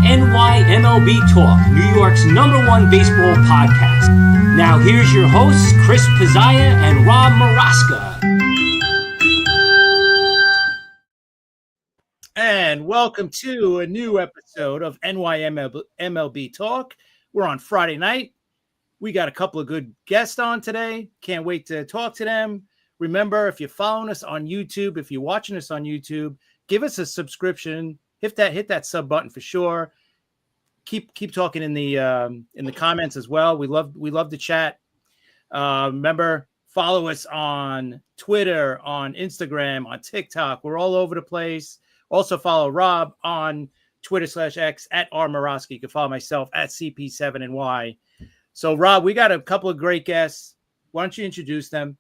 NYMLB Talk, New York's #1 baseball podcast. Now here's your hosts, Chris Pizzaya and Rob Maraska. And welcome to a new episode of NYMLB Talk. We're on Friday night. We got a couple of good guests on today. Can't wait to talk to them. Remember, if you're following us on YouTube, if you're watching us on YouTube, give us a subscription. Hit that sub button for sure. Keep talking in the comments as well. We love to chat. Remember, follow us on Twitter, on Instagram, on TikTok. We're all over the place. Also follow Rob on Twitter/X at @RMaraski. You can follow myself at CP7NY. So Rob, we got a couple of great guests. Why don't you introduce them?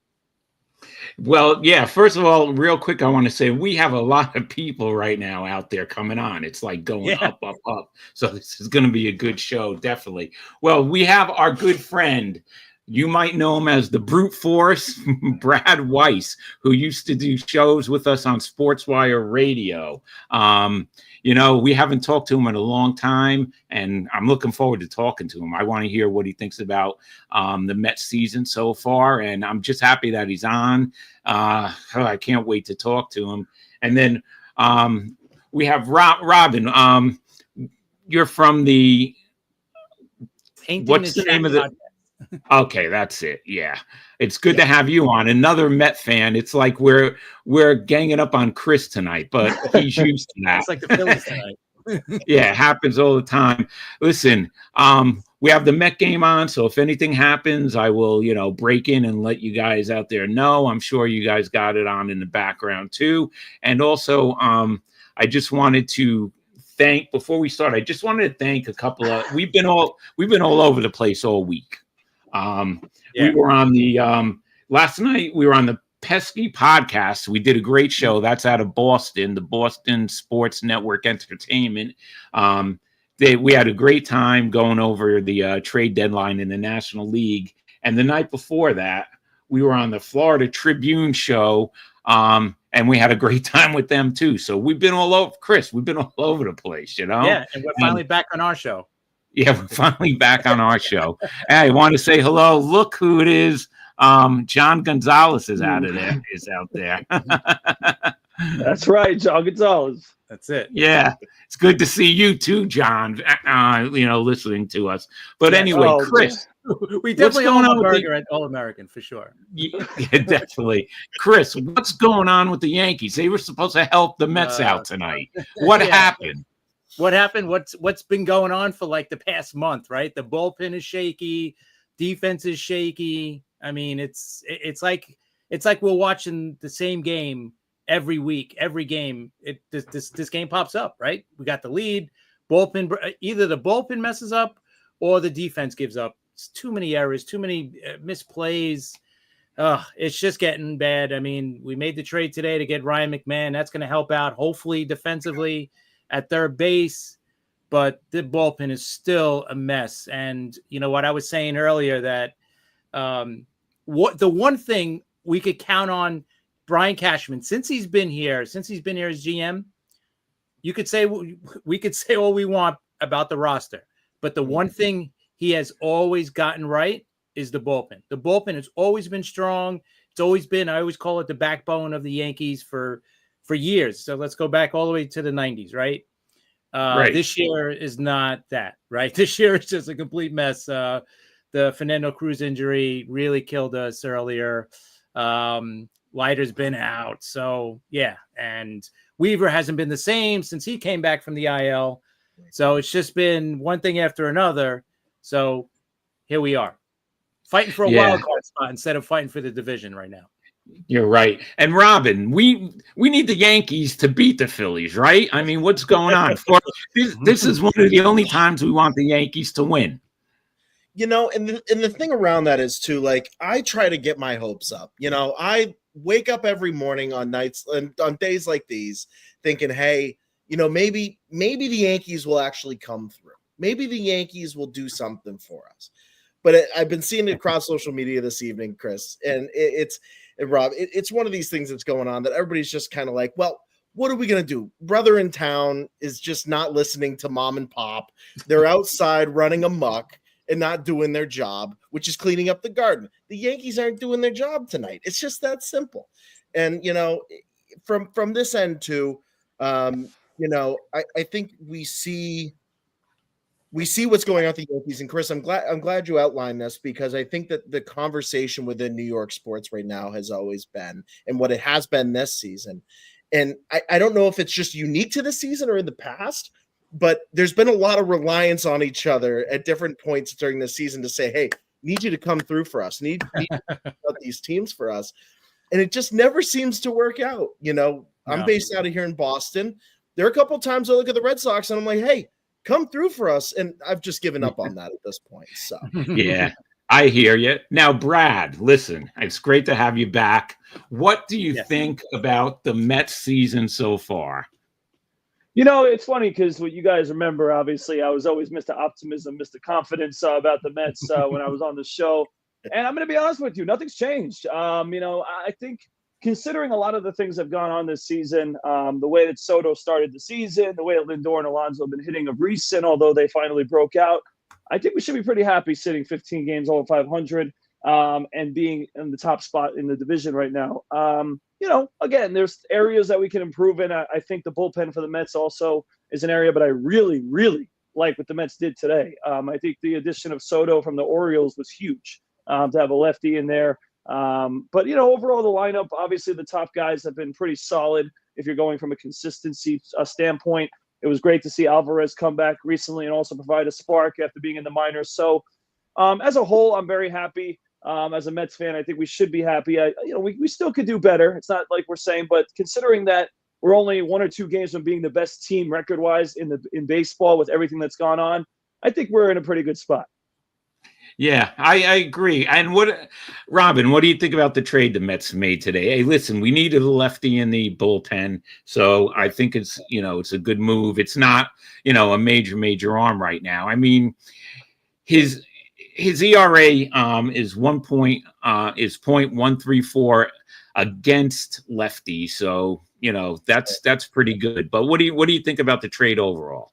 Well, yeah, first of all, real quick, I want to say we have a lot of people right now out there coming on. It's like going up. So this is going to be a good show, definitely. Well, we have our good friend. You might know him as the brute force, Brad Weiss, who used to do shows with us on SportsWire Radio. We haven't talked to him in a long time, and I'm looking forward to talking to him. I want to hear what he thinks about the Mets season so far, and I'm just happy that he's on. I can't wait to talk to him. And then we have Robin. You're from the what's the name of the? Okay, that's it. Yeah, it's good to have you on. Another Met fan. It's like we're ganging up on Chris tonight, but he's used to that. It's like the Phillies tonight. Yeah, it happens all the time. Listen, we have the Met game on, so if anything happens, I will, break in and let you guys out there know. I'm sure you guys got it on in the background too. And also, I just wanted to before we start, I just wanted to thank a couple of. We've been all over the place all week. We were on the last night. We were on the Pesky podcast. We did a great show. That's out of Boston, the Boston Sports Network Entertainment. We had a great time going over the trade deadline in the National League. And the night before that, we were on the Florida Tribune show. And we had a great time with them too. So we've been all over, Chris. We've been all over the place, Yeah, and we're finally back on our show. Yeah, we're finally back on our show. Hey, I want to say hello. Look who it is. John Gonzalez is out there. That's right, John Gonzalez. That's it. Yeah, it's good to see you too, John. Listening to us. But anyway, Chris, we definitely own a burger at All American for sure. Yeah, definitely. Chris, what's going on with the Yankees? They were supposed to help the Mets out tonight. What happened? What happened? What's been going on for like the past month, right? The bullpen is shaky, defense is shaky. I mean, it's like we're watching the same game every week, every game. This game pops up, right? We got the lead, bullpen. Either the bullpen messes up or the defense gives up. It's too many errors, too many misplays. It's just getting bad. I mean, we made the trade today to get Ryan McMahon. That's going to help out, hopefully, defensively at third base, but the bullpen is still a mess. And you know what I was saying earlier, that the one thing we could count on Brian Cashman since he's been here as GM, you could say we could say all we want about the roster, but the one thing he has always gotten right is the bullpen. The bullpen has always been strong. It's always been, I always call it the backbone of the Yankees for years. So let's go back all the way to the 90s, right? Right. This year is not that, right? This year is just a complete mess. The Fernando Cruz injury really killed us earlier. Leiter's been out. So, yeah. And Weaver hasn't been the same since he came back from the IL. So it's just been one thing after another. So here we are, fighting for a wild card spot instead of fighting for the division right now. You're right. And Robin, we need the Yankees to beat the Phillies, right? I mean, what's going on? This is one of the only times we want the Yankees to win. And the thing around that is too, like, I try to get my hopes up. I wake up every morning on days like these thinking, hey, maybe the Yankees will actually come through. Maybe the Yankees will do something for us. But I've been seeing it across social media this evening, Chris, and Rob, it's one of these things that's going on that everybody's just kind of like, well, what are we going to do? Brother in town is just not listening to mom and pop. They're outside running amok and not doing their job, which is cleaning up the garden. The Yankees aren't doing their job tonight. It's just that simple. And, from this end too, I think we see what's going on with the Yankees. And Chris, I'm glad you outlined this, because I think that the conversation within New York sports right now has always been, and what it has been this season. And I don't know if it's just unique to this season or in the past, but there's been a lot of reliance on each other at different points during the season to say, hey, need you to come through for us, need these teams for us. And it just never seems to work out. I'm based out of here in Boston. There are a couple of times I look at the Red Sox and I'm like, hey, come through for us. And I've just given up on that at this point. So yeah, I hear you. Now, Brad, listen, it's great to have you back. What do you think about the Mets season so far? It's funny because what you guys remember, obviously, I was always Mr. Optimism, Mr. Confidence about the Mets when I was on the show. And I'm going to be honest with you, nothing's changed. I think considering a lot of the things that have gone on this season, the way that Soto started the season, the way that Lindor and Alonso have been hitting of recent, although they finally broke out, I think we should be pretty happy sitting 15 games over 500 and being in the top spot in the division right now. Again, there's areas that we can improve in. I think the bullpen for the Mets also is an area, but I really, really like what the Mets did today. I think the addition of Soto from the Orioles was huge to have a lefty in there. But overall, the lineup, obviously the top guys have been pretty solid. If you're going from a consistency standpoint, it was great to see Alvarez come back recently and also provide a spark after being in the minors. So as a whole, I'm very happy. As a Mets fan, I think we should be happy. We still could do better. It's not like we're saying, but considering that we're only 1 or 2 games from being the best team record-wise in baseball with everything that's gone on, I think we're in a pretty good spot. Yeah, I agree. And Robin, what do you think about the trade the Mets made today? Hey, listen, we needed a lefty in the bullpen, so I think it's a good move. It's not a major arm right now. I mean, his ERA is 0.134 against lefty, so that's pretty good. But what do you think about the trade overall?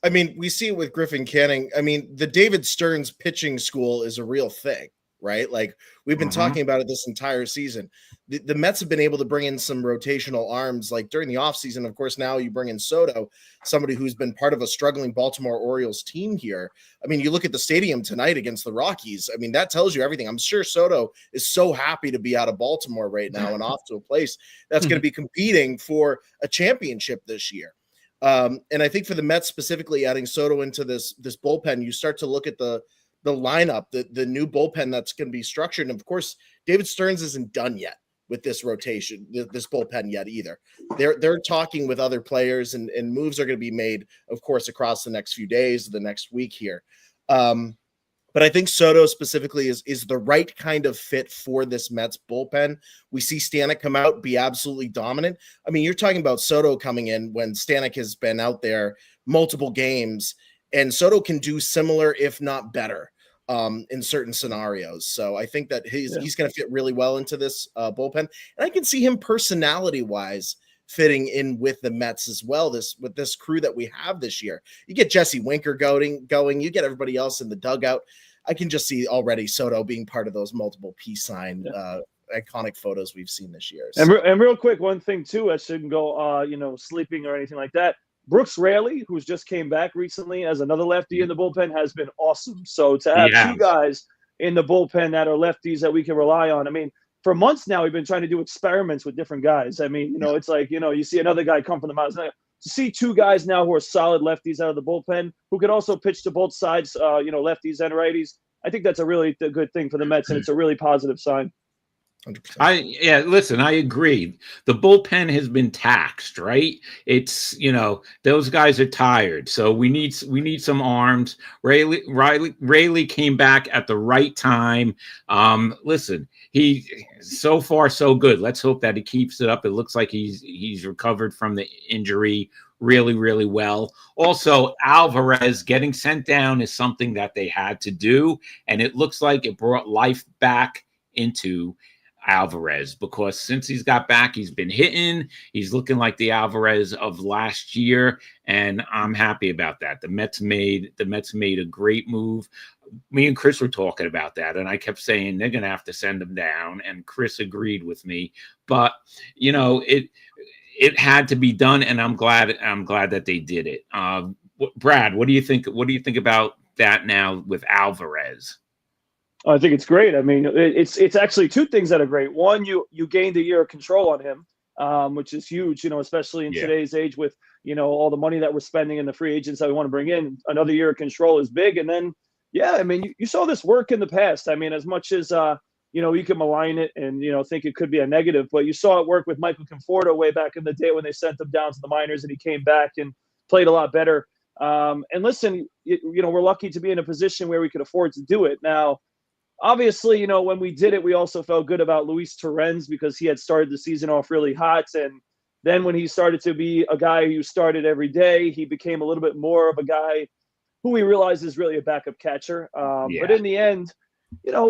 I mean, we see it with Griffin Canning. I mean, the David Stearns pitching school is a real thing, right? Like, we've been talking about it this entire season. The Mets have been able to bring in some rotational arms, like during the offseason. Of course, now you bring in Soto, somebody who's been part of a struggling Baltimore Orioles team here. I mean, you look at the stadium tonight against the Rockies. I mean, that tells you everything. I'm sure Soto is so happy to be out of Baltimore right now and off to a place that's going to be competing for a championship this year. And I think for the Mets specifically, adding Soto into this bullpen, you start to look at the lineup, the new bullpen that's going to be structured. And of course, David Stearns isn't done yet with this rotation, this bullpen yet either. They're talking with other players, and moves are going to be made, of course, across the next few days, the next week here. But I think Soto specifically is the right kind of fit for this Mets bullpen. We see Stanek come out, be absolutely dominant. I mean, you're talking about Soto coming in when Stanek has been out there multiple games, and Soto can do similar, if not better, in certain scenarios. So I think that he's going to fit really well into this bullpen. And I can see him personality-wise fitting in with the Mets as well, with this crew that we have this year. You get Jesse Winker going, you get everybody else in the dugout. I can just see already Soto being part of those multiple peace sign iconic photos we've seen this year. So. And real quick, one thing too, I shouldn't go sleeping or anything like that. Brooks Raley, who's just came back recently as another lefty in the bullpen, has been awesome. So to have 2 guys in the bullpen that are lefties that we can rely on. I mean, for months now, we've been trying to do experiments with different guys. I mean, it's like, you see another guy come from the mountains. To see 2 guys now who are solid lefties out of the bullpen, who can also pitch to both sides, lefties and righties, I think that's a really good thing for the Mets, and it's a really positive sign. 100%. Listen, I agree. The bullpen has been taxed, right? It's those guys are tired, so we need some arms. Raley came back at the right time. Listen, he so far so good. Let's hope that he keeps it up. It looks like he's recovered from the injury really, really well. Also, Alvarez getting sent down is something that they had to do, and it looks like it brought life back into Alvarez, because since he's got back, he's been hitting. He's looking like the Alvarez of last year, and I'm happy about that. The Mets made a great move. Me and Chris were talking about that, and I kept saying they're going to have to send him down, and Chris agreed with me. But it had to be done, and I'm glad that they did it. Brad, what do you think? What do you think about that now with Alvarez? I think it's great. I mean, it's actually two things that are great. One, you gained a year of control on him, which is huge, especially in today's age with, all the money that we're spending and the free agents that we want to bring in. Another year of control is big. And then, I mean, you saw this work in the past. I mean, as much as, you can malign it and, think it could be a negative, but you saw it work with Michael Conforto way back in the day when they sent him down to the minors and he came back and played a lot better. And listen, we're lucky to be in a position where we could afford to do it. Now, obviously, when we did it, we also felt good about Luis Torrens because he had started the season off really hot. And then when he started to be a guy who started every day, he became a little bit more of a guy who we realized is really a backup catcher. But in the end,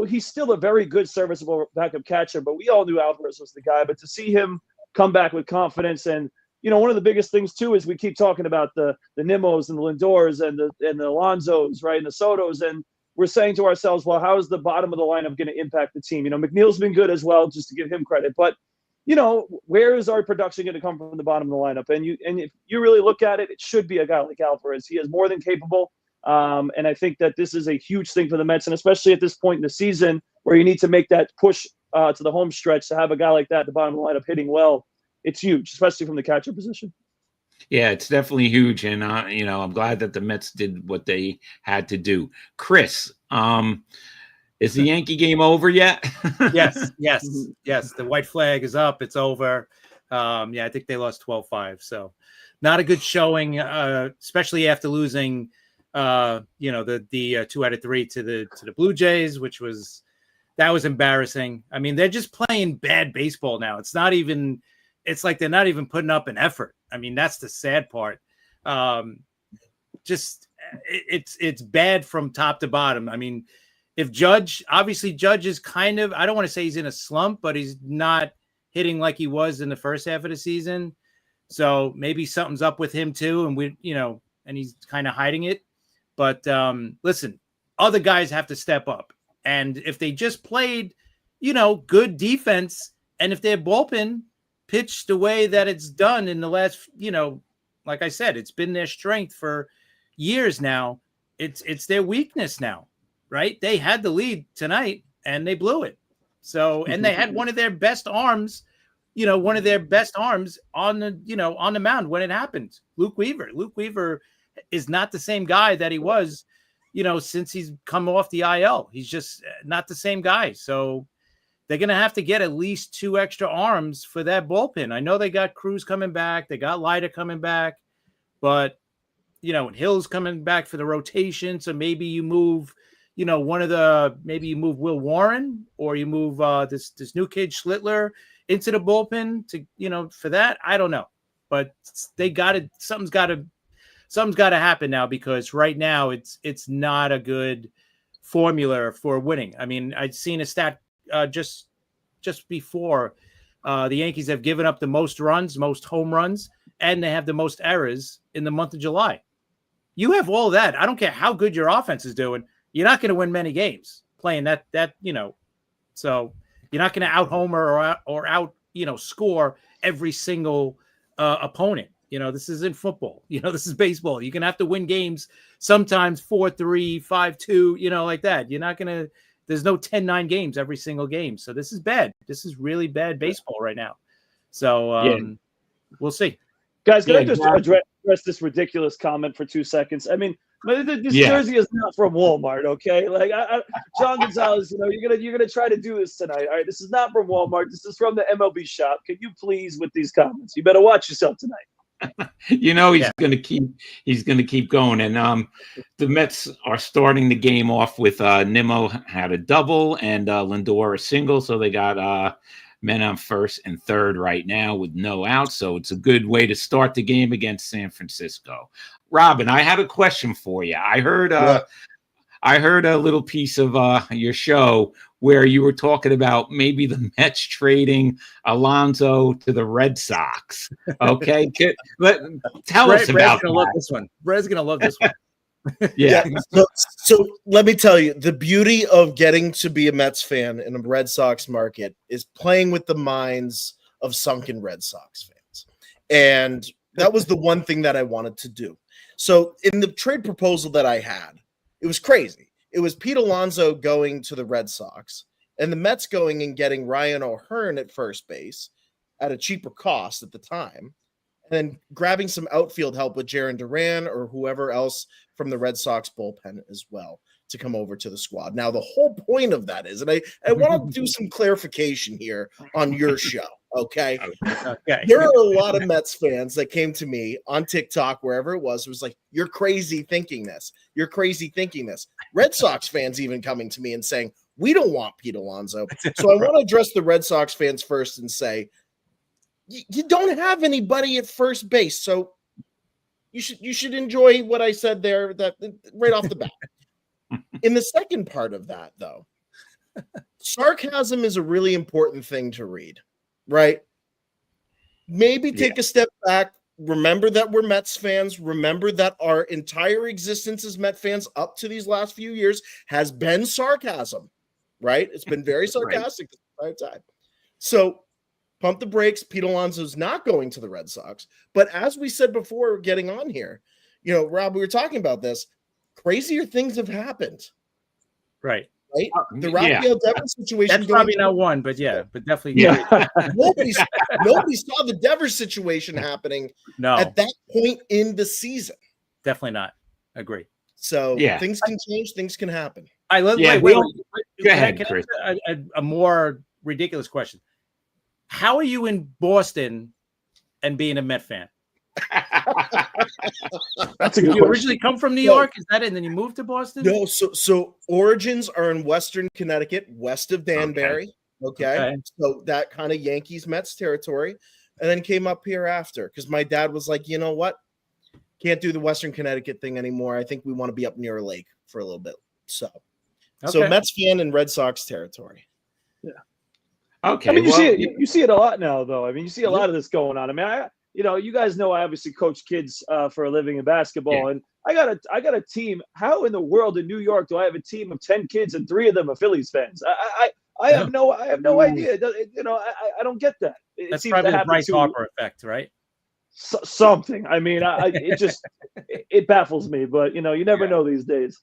he's still a very good, serviceable backup catcher. But we all knew Alvarez was the guy. But to see him come back with confidence and, one of the biggest things, too, is we keep talking about the Nimos and the Lindors and the Alonsos, right, and the Sotos. And we're saying to ourselves, well, how is the bottom of the lineup going to impact the team? McNeil's been good as well, just to give him credit. But, where is our production going to come from the bottom of the lineup? And if you really look at it, it should be a guy like Alvarez. He is more than capable. And I think that this is a huge thing for the Mets, and especially at this point in the season where you need to make that push to the home stretch to have a guy like that at the bottom of the lineup hitting well. It's huge, especially from the catcher position. Yeah, it's definitely huge, and I'm glad that the Mets did what they had to do. Chris, is the Yankee game over yet? Yes. The white flag is up. It's over. I think they lost 12-5. So, not a good showing, especially after losing, the 2 out of 3 to the Blue Jays, that was embarrassing. I mean, they're just playing bad baseball now. It's like they're not even putting up an effort. I mean, that's the sad part. It's bad from top to bottom. I mean, if Judge is kind of, I don't want to say he's in a slump, but he's not hitting like he was in the first half of the season. So maybe something's up with him too. And and he's kind of hiding it. But listen, other guys have to step up. And if they just played, good defense, and if their bullpen pitched the way that it's done in the last, like I said, it's been their strength for years now. It's their weakness now, right? They had the lead tonight and they blew it. So, and they had one of their best arms on the mound when it happened. Luke Weaver is not the same guy that he was, since he's come off the IL. He's just not the same guy. So they're going to have to get at least 2 extra arms for that bullpen. I know they got Cruz coming back. They got Leiter coming back. But, and Hill's coming back for the rotation. So maybe you move, maybe you move Will Warren, or you move this new kid Schlittler into the bullpen to, for that. I don't know. But something's got to happen now, because right now it's not a good formula for winning. I mean, I'd seen a stat just before the Yankees have given up the most home runs, and they have the most errors in the month of July. You have all that. I don't care how good your offense is doing. You're not going to win many games playing that. So you're not going to out homer or out score every single opponent. This isn't football. This is baseball. You're going to have to win games sometimes 4-3, 5-2, like that. You're not going to. There's no 10-9 games every single game. So this is bad. This is really bad baseball right now. So we'll see. Guys, can I just address this ridiculous comment for 2 seconds? I mean, this jersey is not from Walmart, okay? Like, John Gonzalez, you're gonna try to do this tonight. All right, this is not from Walmart. This is from the MLB shop. Can you please, with these comments? You better watch yourself tonight. He's gonna keep going, and the Mets are starting the game off with Nimmo had a double and Lindor a single, so they got men on first and third right now with no outs. So it's a good way to start the game against San Francisco. Robin, I have a question for you. I heard I heard a little piece of your show where you were talking about maybe the Mets trading Alonso to the Red Sox. Okay, tell us Brad's about gonna love this one. Brad's gonna love this one. Yeah. So let me tell you, the beauty of getting to be a Mets fan in a Red Sox market is playing with the minds of sunken Red Sox fans. And that was the one thing that I wanted to do. So in the trade proposal that I had, it was crazy. It was Pete Alonso going to the Red Sox and the Mets going and getting Ryan O'Hearn at first base at a cheaper cost at the time, and then grabbing some outfield help with Jarren Duran or whoever else from the Red Sox bullpen as well to come over to the squad. Now, the whole point of that is, and I want to do some clarification here on your show, okay? Okay. There are a lot of Mets fans that came to me on TikTok, wherever it was like, you're crazy thinking this. You're crazy thinking this. Red Sox fans even coming to me and saying, we don't want Pete Alonso. So I want to address the Red Sox fans first and say, you don't have anybody at first base, so you should enjoy what I said there that right off the bat. In the second part of that, though, sarcasm is a really important thing to read, right? Maybe take a step back. Remember that we're Mets fans. Remember that our entire existence as Met fans up to these last few years has been sarcasm, right? It's been very sarcastic the entire time. So pump the brakes. Pete Alonso's not going to the Red Sox. But as we said before getting on here, Rob, we were talking about this. Crazier things have happened. Right. The Rafael Devers situation. That's probably not one, but definitely. Yeah. Nobody saw the Devers situation happening at that point in the season. Definitely not. Agree. So things can change. Things can happen. Wait. Go ahead, Chris. A more ridiculous question. How are you in Boston and being a Met fan? That's a Did good you question. originally come from New York? Is that it? And then you moved to Boston? No, so origins are in Western Connecticut, west of Danbury. Okay. So that kind of Yankees Mets territory, and then came up here after because my dad was like, you know what? Can't do the Western Connecticut thing anymore. I think we want to be up near a lake for a little bit. So Mets fan in Red Sox territory. Yeah. Okay. I mean, you see it a lot now, though. I mean, you see a lot of this going on. I mean, you guys know I obviously coach kids for a living in basketball, and I got a team. How in the world in New York do I have a team of 10 kids and 3 of them are Phillies fans? I have no idea. I don't get that. That's probably the Bryce Harper effect, right? Something. I mean, it baffles me, but you never know these days.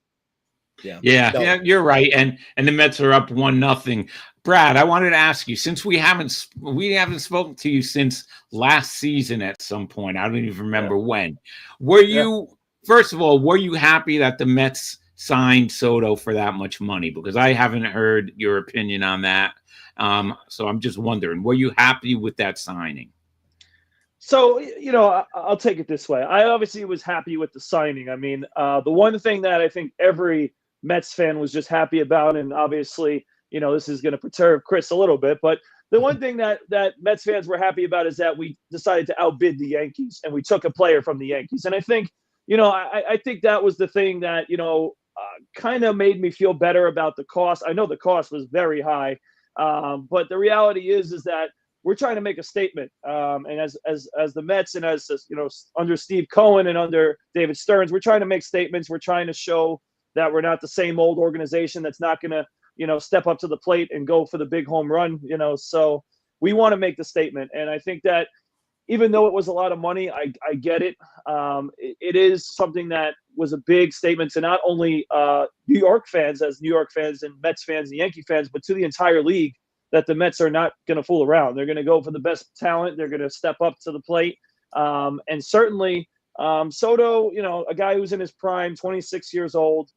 Yeah, you're right. And the Mets are up 1-0. Brad, I wanted to ask you, since we haven't spoken to you since last season at some point, I don't even remember when. Were you first of all, were you happy that the Mets signed Soto for that much money? Because I haven't heard your opinion on that. So I'm just wondering, were you happy with that signing? So, I'll take it this way. I obviously was happy with the signing. I mean, the one thing that I think every Mets fan was just happy about, and obviously, this is going to perturb Chris a little bit, but the one thing that Mets fans were happy about is that we decided to outbid the Yankees and we took a player from the Yankees. And I think, I think that was the thing that, kind of made me feel better about the cost. I know the cost was very high, but the reality is that we're trying to make a statement. And as the Mets and as under Steve Cohen and under David Stearns, we're trying to make statements. We're trying to show that we're not the same old organization that's not going to, step up to the plate and go for the big home run, so we want to make the statement. And I think that even though it was a lot of money, I get it. It is something that was a big statement to not only New York fans as New York fans and Mets fans and Yankee fans, but to the entire league, that the Mets are not going to fool around. They're going to go for the best talent. They're going to step up to the plate. And certainly Soto, a guy who's in his prime, 26 years old,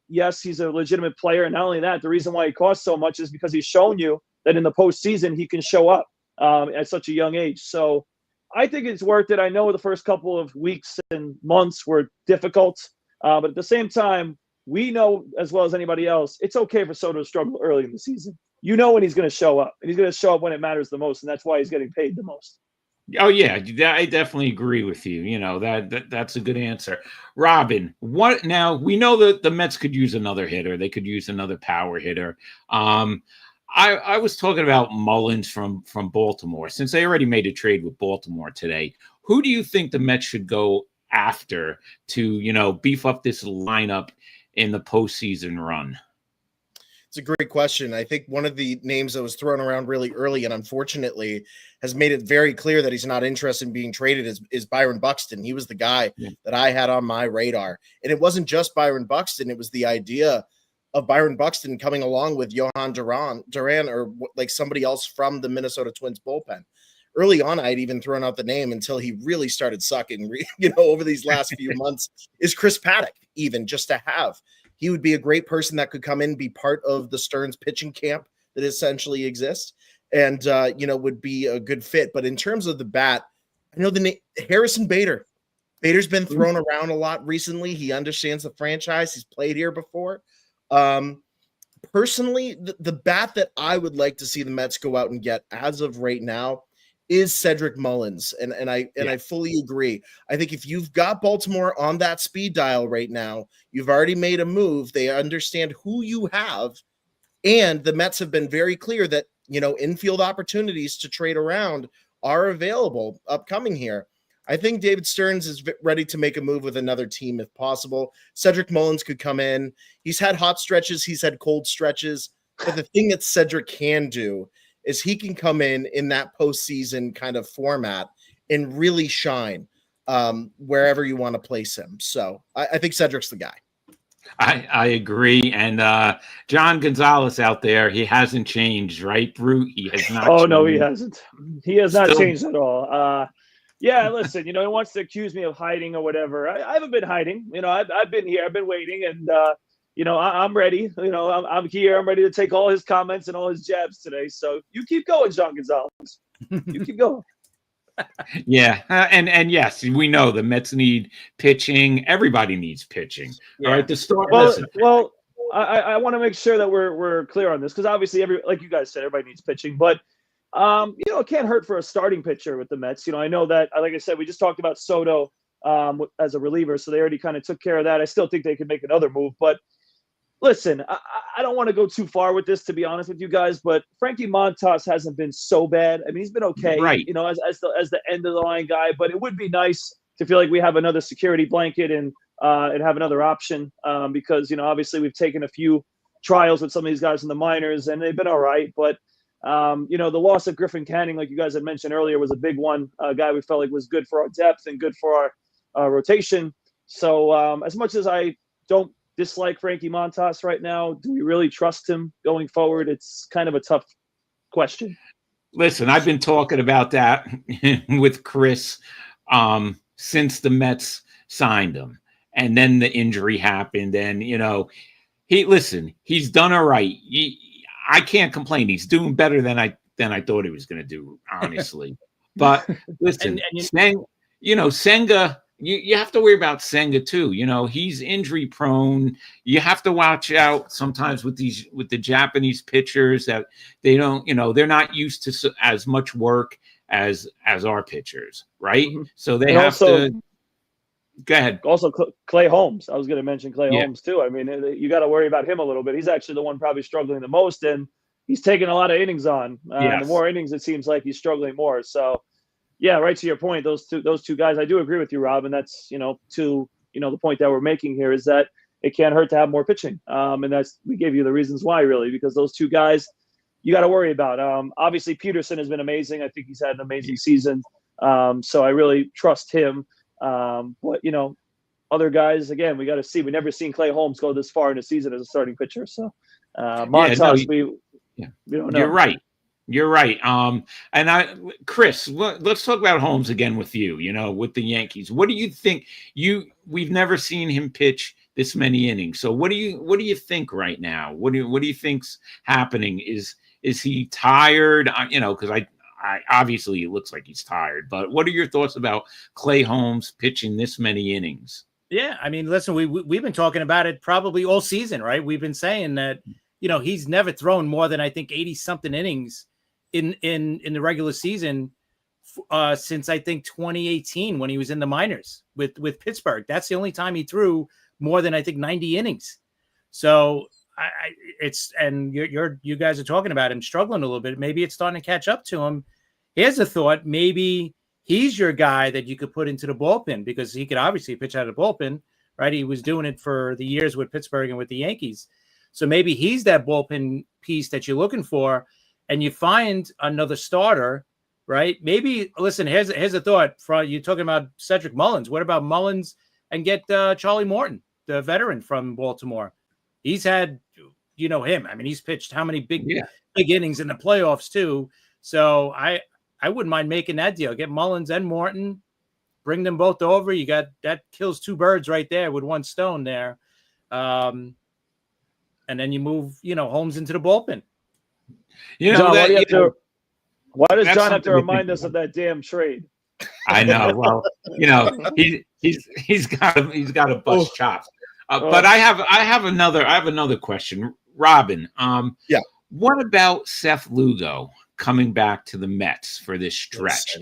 yes, he's a legitimate player. And not only that, the reason why he costs so much is because he's shown you that in the postseason, he can show up at such a young age. So I think it's worth it. I know the first couple of weeks and months were difficult, but at the same time, we know as well as anybody else, it's okay for Soto to struggle early in the season. When he's going to show up, and he's going to show up when it matters the most. And that's why he's getting paid the most. Oh yeah, I definitely agree with you. That's a good answer. Robin, what now? We know that the Mets could use another hitter. They could use another power hitter. Um, I was talking about Mullins from Baltimore. Since they already made a trade with Baltimore today, who do you think the Mets should go after to beef up this lineup in the postseason run? It's a great question. I think one of the names that was thrown around really early and unfortunately has made it very clear that he's not interested in being traded is Byron Buxton. He was the guy that I had on my radar. And it wasn't just Byron Buxton. It was the idea of Byron Buxton coming along with Johan Duran or like somebody else from the Minnesota Twins bullpen. Early on, I'd even thrown out the name until he really started sucking, over these last few months is Chris Paddock, even just to have. He would be a great person that could come in, be part of the Stearns pitching camp that essentially exists and, would be a good fit. But in terms of the bat, I know the name Harrison Bader. Bader's been thrown around a lot recently. He understands the franchise. He's played here before. Personally, the bat that I would like to see the Mets go out and get as of right now is Cedric Mullins. And I fully agree. I think if you've got Baltimore on that speed dial right now, you've already made a move. They understand who you have. And the Mets have been very clear that, infield opportunities to trade around are available upcoming here. I think David Stearns is ready to make a move with another team if possible. Cedric Mullins could come in. He's had hot stretches. He's had cold stretches. But the thing that Cedric can do is he can come in that postseason kind of format and really shine wherever you want to place him. So I think Cedric's the guy. I agree. And John Gonzalez out there, he hasn't changed, right, Brute? He has not changed. No, he hasn't. He has not changed at all. Yeah, listen, he wants to accuse me of hiding or whatever. I haven't been hiding. I've been here. I've been waiting. And, I'm ready. I'm here. I'm ready to take all his comments and all his jabs today. So you keep going, John Gonzalez. You keep going. Yeah. And yes, we know the Mets need pitching. Everybody needs pitching. Yeah. All right. To start. Well, I want to make sure that we're clear on this because obviously like you guys said, everybody needs pitching, but it can't hurt for a starting pitcher with the Mets. I know that, like I said, we just talked about Soto as a reliever, so they already kind of took care of that. I still think they could make another move, but listen, I don't want to go too far with this, to be honest with you guys, but Frankie Montas hasn't been so bad. I mean, he's been okay, right? As the end of the line guy, but it would be nice to feel like we have another security blanket and have another option because obviously we've taken a few trials with some of these guys in the minors and they've been all right, but the loss of Griffin Canning, like you guys had mentioned earlier, was a big one. A guy we felt like was good for our depth and good for our rotation. So as much as I don't dislike Frankie Montas right now, do we really trust him going forward? It's kind of a tough question. Listen, I've been talking about that with Chris since the Mets signed him, and then the injury happened, and he's done all right. I can't complain. He's doing better than I thought he was going to do, honestly. But listen, Senga. You have to worry about Senga too. He's injury prone. You have to watch out sometimes with the Japanese pitchers that they don't, they're not used to as much work as our pitchers, right? Mm-hmm. So they have to. Go ahead. Also, Clay Holmes. I was going to mention Clay Holmes too. I mean, you got to worry about him a little bit. He's actually the one probably struggling the most, and he's taking a lot of innings on. The more innings, it seems like he's struggling more. So. Yeah, right to your point. Those two guys, I do agree with you, Rob, and that's to the point that we're making here is that it can't hurt to have more pitching, and we gave you the reasons why really because those two guys you got to worry about. Obviously, Peterson has been amazing. I think he's had an amazing season, so I really trust him. But other guys, again, we got to see. We never seen Clay Holmes go this far in a season as a starting pitcher, so Montas, we don't know. You're right. You're right. And Chris, let's talk about Holmes again with you, with the Yankees. What do you think? We've never seen him pitch this many innings. So what do you think right now? What do you think's happening? Is he tired? Because I obviously it looks like he's tired, but what are your thoughts about Clay Holmes pitching this many innings? Yeah. I mean, listen, we've been talking about it probably all season, right? We've been saying that, he's never thrown more than I think 80 something innings in the regular season since I think 2018 when he was in the minors with Pittsburgh. That's the only time he threw more than I think 90 innings. So you guys are talking about him struggling a little bit. Maybe it's starting to catch up to him. Here's a thought: maybe he's your guy that you could put into the bullpen, because he could obviously pitch out of the bullpen, right? He was doing it for the years with Pittsburgh and with the Yankees. So maybe he's that bullpen piece that you're looking for, and you find another starter, right? Maybe, listen, here's a thought. You're talking about Cedric Mullins. What about Mullins and get Charlie Morton, the veteran from Baltimore? He's had, him. I mean, he's pitched how many big innings in the playoffs too. So I wouldn't mind making that deal. Get Mullins and Morton, bring them both over. You got that, kills two birds right there with one stone there. And then you move, Holmes into the bullpen. John, why does John have to remind us of that damn trade? I know. Well, he's got a bust chops. But I have another question, Robin. What about Seth Lugo coming back to the Mets for this stretch?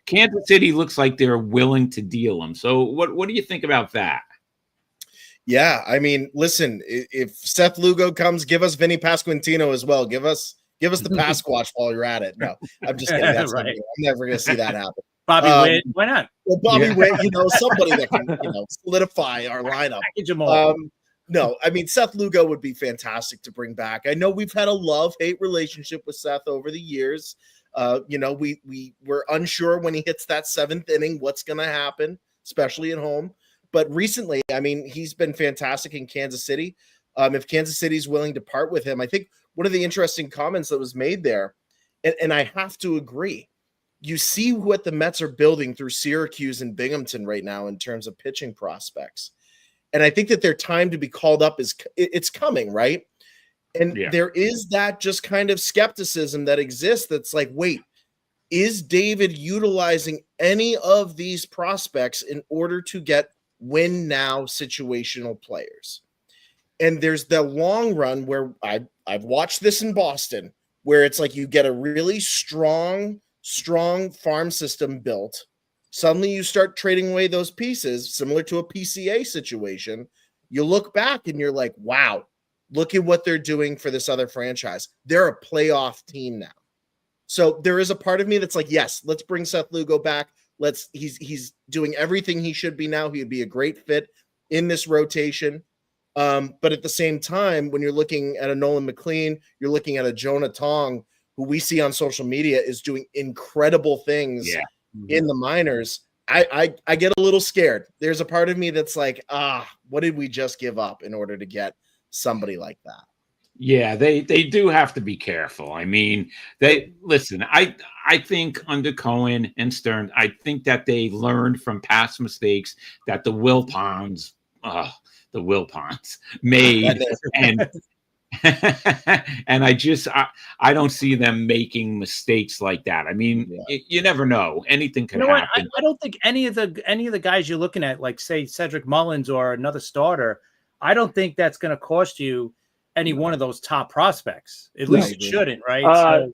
Kansas City looks like they're willing to deal him. So what do you think about that? Yeah, I mean, listen, if Seth Lugo comes, give us Vinny Pasquantino as well. Give us the Pasquatch while you're at it. No, I'm just kidding. That's right. I'm never going to see that happen. Bobby Witt, why not? Well, Bobby Witt, somebody that can, solidify our lineup. No, I mean, Seth Lugo would be fantastic to bring back. I know we've had a love-hate relationship with Seth over the years. We were unsure when he hits that seventh inning what's going to happen, especially at home. But recently, I mean, he's been fantastic in Kansas City. If Kansas City's willing to part with him, I think one of the interesting comments that was made there, and I have to agree, you see what the Mets are building through Syracuse and Binghamton right now in terms of pitching prospects. And I think that their time to be called up it's coming, right? And there is that just kind of skepticism that exists that's like, wait, is David utilizing any of these prospects in order to get win now situational players? And there's the long run where I've watched this in Boston, where it's like you get a really strong farm system built. Suddenly you start trading away those pieces, similar to a PCA situation. You look back and you're like, wow, look at what they're doing for this other franchise. They're a playoff team now. So there is a part of me that's like, yes, let's bring Seth Lugo back. He's doing everything he should be now. He would be a great fit in this rotation. But at the same time, when you're looking at a Nolan McLean, you're looking at a Jonah Tong, who we see on social media is doing incredible things in the minors. I get a little scared. There's a part of me that's like, what did we just give up in order to get somebody like that? Yeah, they do have to be careful. I mean, listen, I think under Cohen and Stern, I think that they learned from past mistakes that the Wilpons made, and and I don't see them making mistakes like that. I mean, you never know. Anything can happen. I don't think any of the guys you're looking at, like say Cedric Mullins or another starter, I don't think that's going to cost you any one of those top prospects. At least it shouldn't, right?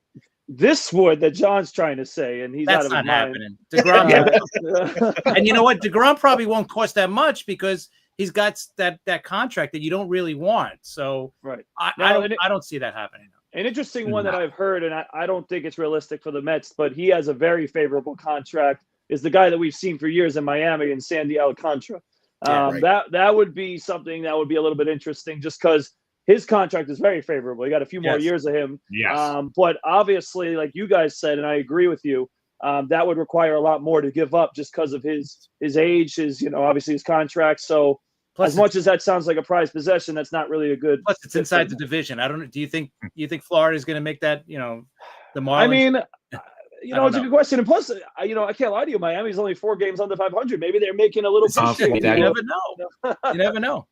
This would that John's trying to say, and he's out of not his happening. DeGrom, and you know what? DeGrom probably won't cost that much because he's got that contract that you don't really want. So I don't see that happening. An interesting one that I've heard, and I don't think it's realistic for the Mets, but he has a very favorable contract, is the guy that we've seen for years in Miami, and Sandy Alcantara. That would be something that would be a little bit interesting just because his contract is very favorable. You got a few more years of him. But obviously, like you guys said, and I agree with you, that would require a lot more to give up just because of his age, obviously his contract. So plus, as much as that sounds like a prized possession, that's not really a good. Plus, it's inside the division. I don't know. Do you think Florida is going to make that? The Marlins. I mean, it's a good question. And plus, I can't lie to you. Miami's only 4 games under 500. Maybe they're making a little. You never know. You never know.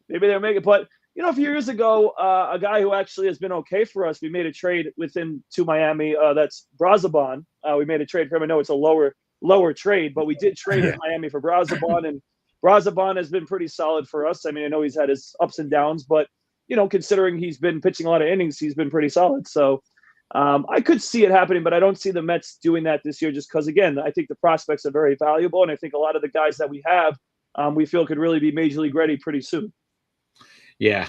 Maybe they're making, but. A few years ago, a guy who actually has been okay for us, we made a trade with him to Miami. That's Brazoban. We made a trade for him. I know it's a lower trade, but we did trade in Miami for Brazoban, and Brazoban has been pretty solid for us. I mean, I know he's had his ups and downs, but considering he's been pitching a lot of innings, he's been pretty solid. So I could see it happening, but I don't see the Mets doing that this year just because, again, I think the prospects are very valuable. And I think a lot of the guys that we have, we feel could really be major league ready pretty soon. Yeah,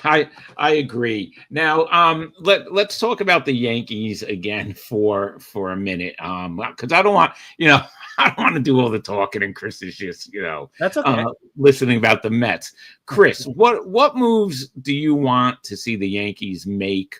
I agree. Now, let's talk about the Yankees again for a minute, because I don't want I don't want to do all the talking, and Chris is just That's okay. listening about the Mets. Chris, what moves do you want to see the Yankees make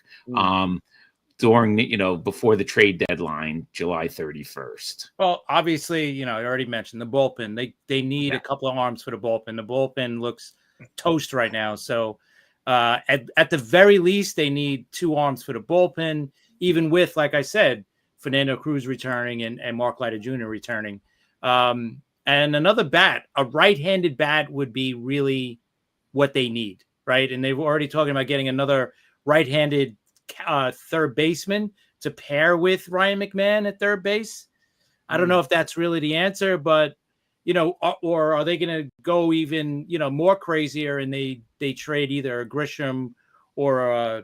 during before the trade deadline, July 31st? Well, obviously, I already mentioned the bullpen. They need a couple of arms for the bullpen. The bullpen looks toast right now, so. At the very least, they need 2 arms for the bullpen, even with, like I said, Fernando Cruz returning and Mark Leiter Jr. returning. And another bat, a right-handed bat would be really what they need, right? And they've already talking about getting another right-handed third baseman to pair with Ryan McMahon at third base. I don't know if that's really the answer, but or are they going to go even, more crazier and they trade either a Grisham or,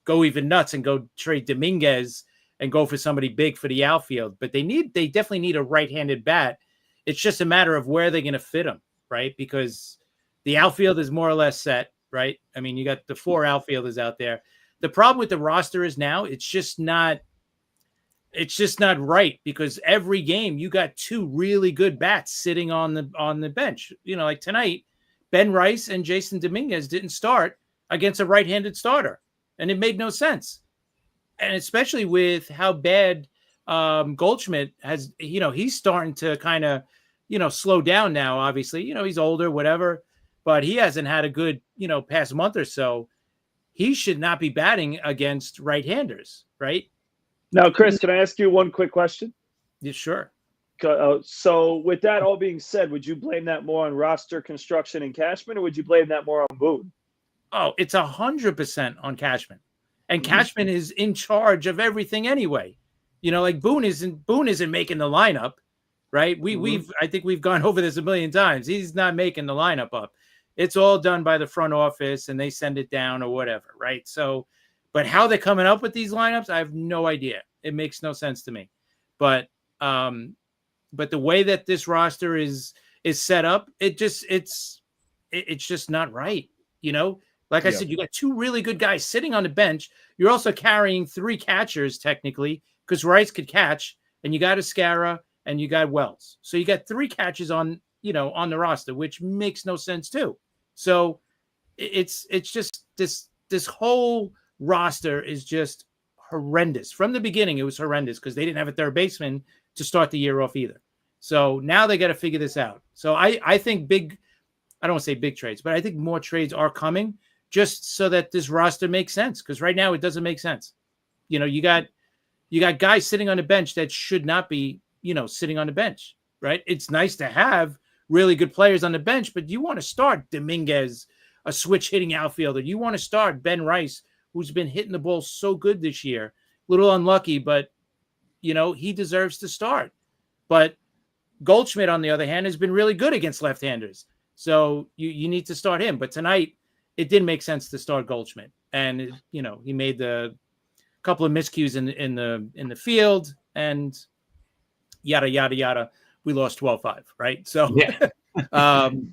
go even nuts and go trade Dominguez and go for somebody big for the outfield. But they definitely need a right-handed bat. It's just a matter of where they're going to fit them, right? Because the outfield is more or less set, right? I mean, you got the 4 outfielders out there. The problem with the roster is now it's just not right, because every game you got 2 really good bats sitting on the bench. Like tonight, Ben Rice and Jason Dominguez didn't start against a right-handed starter, and it made no sense. And especially with how bad Goldschmidt has, he's starting to kind of, slow down now. Obviously, he's older, whatever, but he hasn't had a good, past month or so. He should not be batting against right-handers, right? Now, Chris, can I ask you one quick question? Yeah, sure. So with that all being said, would you blame that more on roster construction and Cashman, or would you blame that more on Boone? Oh, it's 100% on Cashman. And Cashman is in charge of everything anyway. Like Boone isn't making the lineup, right? I think we've gone over this a million times. He's not making the lineup up. It's all done by the front office and they send it down or whatever, right? So, but how they're coming up with these lineups, I have no idea. It makes no sense to me. But the way that this roster is set up, it's just not right. Like I said, you got 2 really good guys sitting on the bench. You're also carrying 3 catchers technically, because Rice could catch, and you got Escara and you got Wells. So you got 3 catches on the roster, which makes no sense too. So it's just this whole roster is just horrendous. From the beginning, it was horrendous because they didn't have a third baseman to start the year off either. So now they got to figure this out. So I think I don't want to say big trades, but I think more trades are coming just so that this roster makes sense. Because right now it doesn't make sense. You got guys sitting on the bench that should not be, sitting on the bench, right? It's nice to have really good players on the bench, but you want to start Dominguez, a switch hitting outfielder. You want to start Ben Rice, who's been hitting the ball so good this year. A little unlucky, but, he deserves to start. But Goldschmidt, on the other hand, has been really good against left-handers. So you need to start him. But tonight, it didn't make sense to start Goldschmidt. And, he made the couple of miscues in the field and yada, yada, yada. We lost 12-5, right? So, yeah.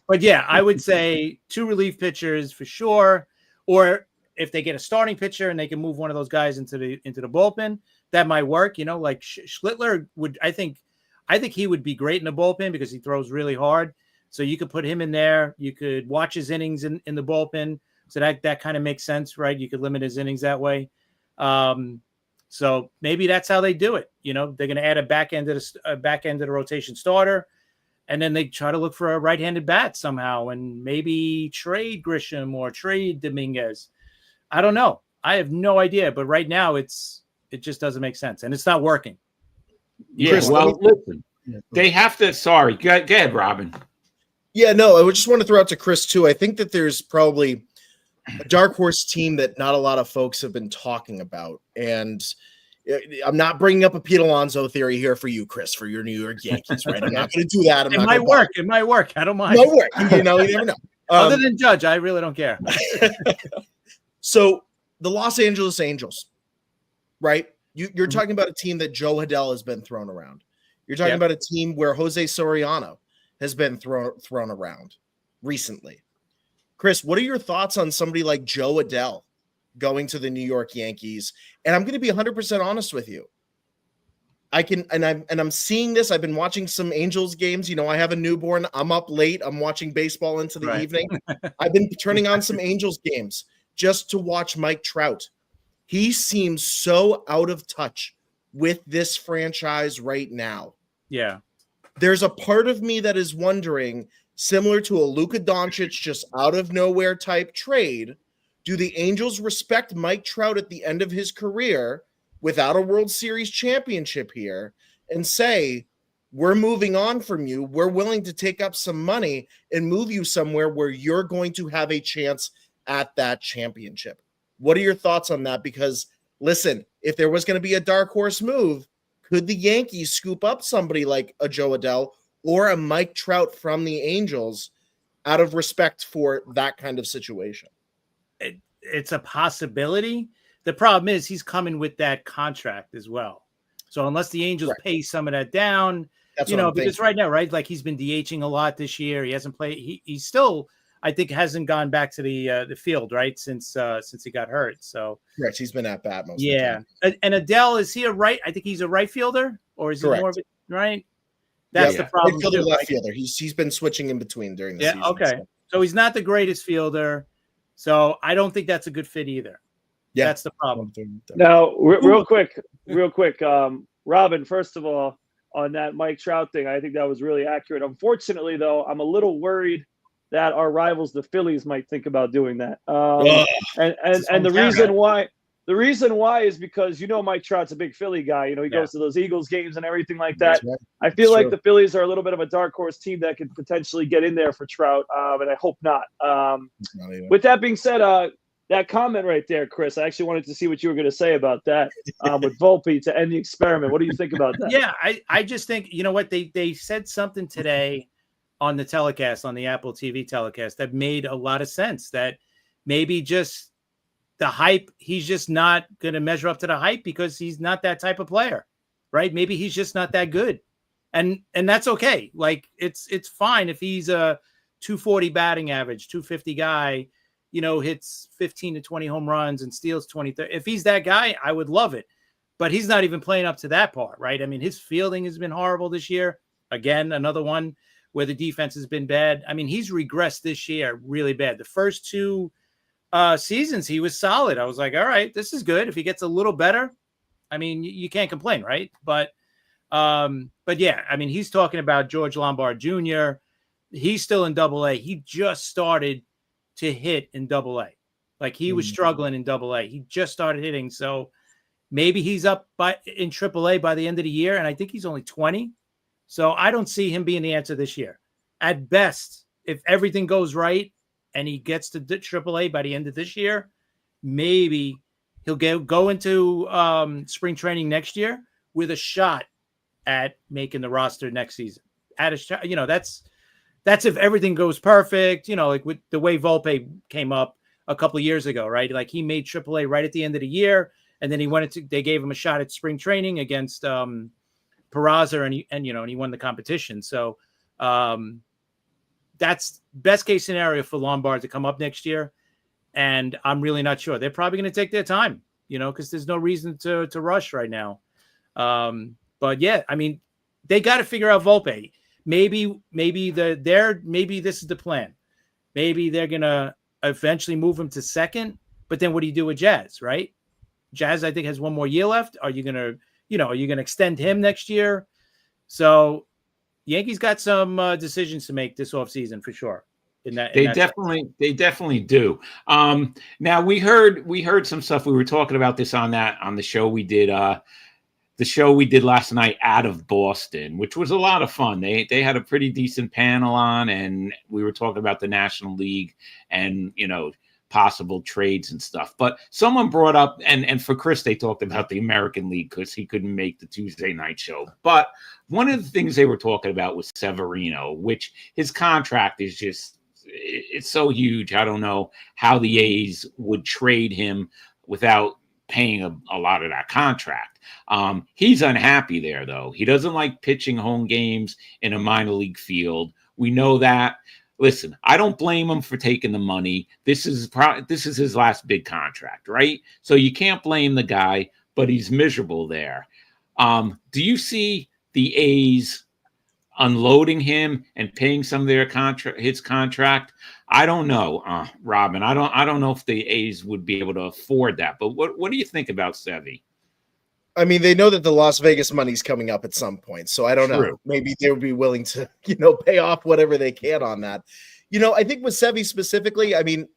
But yeah, I would say 2 relief pitchers for sure. Or if they get a starting pitcher and they can move one of those guys into the bullpen, that might work. Like Schlittler would, I think he would be great in the bullpen because he throws really hard. So you could put him in there. You could watch his innings in the bullpen. So that kind of makes sense, right? You could limit his innings that way. So maybe that's how they do it. They're going to add a back end of the rotation starter, and then they try to look for a right-handed bat somehow, and maybe trade Grisham or trade Dominguez. I don't know. I have no idea. But right now, it just doesn't make sense, and it's not working. Yeah. Chris, well, listen, they have to. Sorry, go ahead, Robin. Yeah, no, I would just want to throw out to Chris too. I think that there's probably a dark horse team that not a lot of folks have been talking about. And I'm not bringing up a Pete Alonso theory here for you, Chris, for your New York Yankees, right? I'm not going to do that. It might work. It might work. I don't mind. It might work. You never know. Other than Judge, I really don't care. So the Los Angeles Angels, right? You're talking about a team that Joe Adell has been thrown around. You're talking about a team where Jose Soriano has been thrown around recently. Chris, what are your thoughts on somebody like Joe Adell going to the New York Yankees? And I'm going to be 100% honest with you. I'm seeing this. I've been watching some Angels games. You know, I have a newborn. I'm up late. I'm watching baseball into the evening. I've been turning on some Angels games just to watch Mike Trout. He seems so out of touch with this franchise right now. Yeah. There's a part of me that is wondering, similar to a Luka Doncic just out of nowhere type trade, do the Angels respect Mike Trout at the end of his career without a World Series championship here and say, we're moving on from you. We're willing to take up some money and move you somewhere where you're going to have a chance at that championship? What are your thoughts on that? Because listen, if there was going to be a dark horse move, could the Yankees scoop up somebody like a Joe Adell or a Mike Trout from the Angels out of respect for that kind of situation? It's a possibility. The problem is he's coming with that contract as well. So unless the Angels pay some of that down, because right now, right, like he's been DHing a lot this year. He hasn't played. He still, I think, hasn't gone back to the field, right, since he got hurt. So correct, he's been at bat most of the time. And Adell, is he a right? I think he's a right fielder, or is he more of a right? That's the problem. Right fielder, left fielder. He's been switching in between during the season. Okay. So he's not the greatest fielder. So I don't think that's a good fit either. Yeah, that's the problem. Now, real quick, Robin, first of all, on that Mike Trout thing, I think that was really accurate. Unfortunately, though, I'm a little worried that our rivals, the Phillies, might think about doing that. And the reason why is because, Mike Trout's a big Philly guy. He goes to those Eagles games and everything like that. Right. I feel like the Phillies are a little bit of a dark horse team that could potentially get in there for Trout, and I hope not. With that being said, that comment right there, Chris, I actually wanted to see what you were going to say about that with Volpe to end the experiment. What do you think about that? Yeah, I just think, you know what, they said something today on the telecast, on the Apple TV telecast, that made a lot of sense, that maybe just the hype, he's just not going to measure up to the hype because he's not that type of player, right? Maybe he's just not that good. And that's okay. Like, it's fine if he's a 240 batting average, 250 guy, hits 15 to 20 home runs and steals 20. If he's that guy, I would love it. But he's not even playing up to that part, right? I mean, his fielding has been horrible this year. Again, another one where the defense has been bad. I mean, he's regressed this year really bad. The first two seasons, he was solid. I was like, all right, this is good. If he gets a little better, I mean, you can't complain, right? But yeah, I mean, he's talking about George Lombard Jr. He's still in Double-A. He just started to hit in Double-A. Like, he was struggling in Double-A. He just started hitting. So maybe he's up in Triple-A by the end of the year. And I think he's only 20. So I don't see him being the answer this year. At best, if everything goes right and he gets to Triple-A by the end of this year, maybe he'll go into spring training next year with a shot at making the roster next season. That's if everything goes perfect, like with the way Volpe came up a couple of years ago, right? Like, he made AAA right at the end of the year, and then they gave him a shot at spring training against Peraza, and he won the competition. So that's best case scenario for Lombard to come up next year. And I'm really not sure. They're probably going to take their time, because there's no reason to rush right now. But yeah, I mean, they got to figure out Volpe. Maybe this is the plan. Maybe they're going to eventually move him to second, but then what do you do with Jazz, right? Jazz, I think, has one more year left. Are you going to extend him next year? So Yankees got some decisions to make this offseason for sure. They definitely do. Now we heard some stuff. We were talking about this on the show we did. The show we did last night out of Boston, which was a lot of fun. They had a pretty decent panel on, and we were talking about the National League and, possible trades and stuff. But someone brought up, and for Chris, they talked about the American League because he couldn't make the Tuesday night show. But one of the things they were talking about was Severino, which his contract is just, it's so huge. I don't know how the A's would trade him without paying a lot of that contract. He's unhappy there, though. He doesn't like pitching home games in a minor league field. We know that. Listen, I don't blame him for taking the money. This is his last big contract, right? So you can't blame the guy, but he's miserable there. Do you see the A's unloading him and paying some of his contract? I don't know, Robin. I don't know if the A's would be able to afford that. But what do you think about Sevy? I mean, they know that the Las Vegas money's coming up at some point, so I don't know. Maybe they would be willing to, pay off whatever they can on that. I think with Sevy specifically, I mean,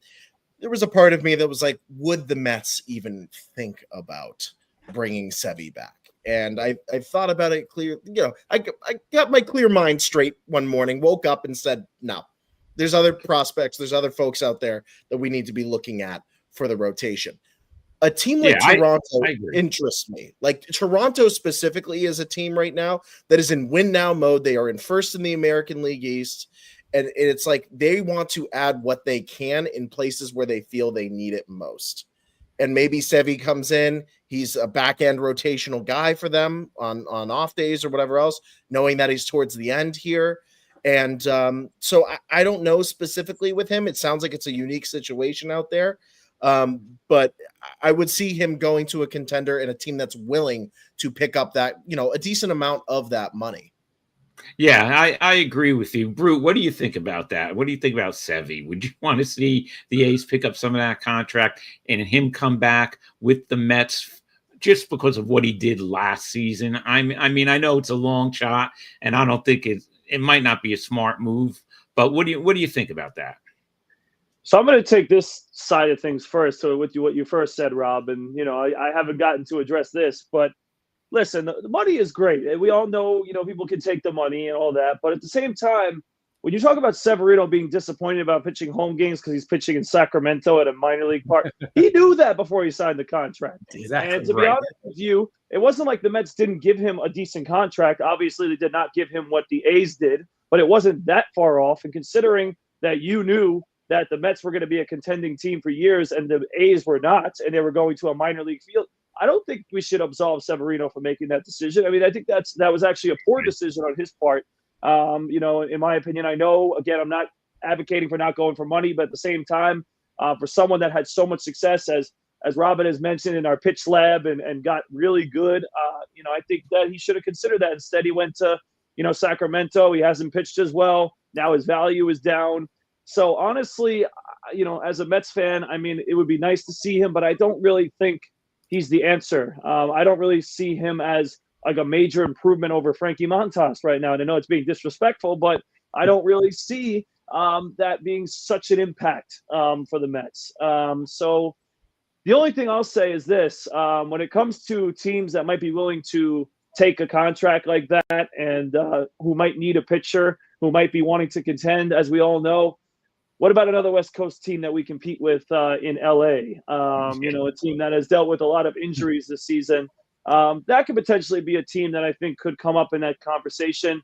there was a part of me that was like, would the Mets even think about bringing Sevy back? And I thought about it clear. I got my clear mind straight one morning, woke up and said, no, there's other prospects. There's other folks out there that we need to be looking at for the rotation. A team like Toronto interests me. Like Toronto specifically is a team right now that is in win now mode. They are in first in the American League East. And it's like they want to add what they can in places where they feel they need it most. And maybe Sevy comes in. He's a back end rotational guy for them on off days or whatever else, knowing that he's towards the end here. And so I don't know specifically with him. It sounds like it's a unique situation out there. But I would see him going to a contender and a team that's willing to pick up that, a decent amount of that money. Yeah, I agree with you. Brute, what do you think about that? What do you think about Sevy? Would you want to see the A's pick up some of that contract and him come back with the Mets just because of what he did last season? I mean, I know it's a long shot, and I don't think it might not be a smart move, but what do you think about that? So I'm going to take this side of things first. So with what you first said, Rob, and I haven't gotten to address this, but listen, the money is great. We all know, people can take the money and all that, but at the same time, when you talk about Severino being disappointed about pitching home games because he's pitching in Sacramento at a minor league park, he knew that before he signed the contract. Exactly. And to be honest with you, it wasn't like the Mets didn't give him a decent contract. Obviously, they did not give him what the A's did, but it wasn't that far off. And considering that you knew that the Mets were going to be a contending team for years and the A's were not, and they were going to a minor league field, I don't think we should absolve Severino for making that decision. I mean, I think that was actually a poor decision on his part. In my opinion, I know, again, I'm not advocating for not going for money, but at the same time, for someone that had so much success as Robin has mentioned in our pitch lab and got really good, I think that he should have considered that. Instead, he went to, Sacramento. He hasn't pitched as well. Now his value is down. So honestly, as a Mets fan, I mean, it would be nice to see him, but I don't really think he's the answer. I don't really see him as like a major improvement over Frankie Montas right now. And I know it's being disrespectful, but I don't really see that being such an impact for the Mets. So the only thing I'll say is this. When it comes to teams that might be willing to take a contract like that and who might need a pitcher, who might be wanting to contend, as we all know, what about another West Coast team that we compete with in LA? A team that has dealt with a lot of injuries this season. That could potentially be a team that I think could come up in that conversation.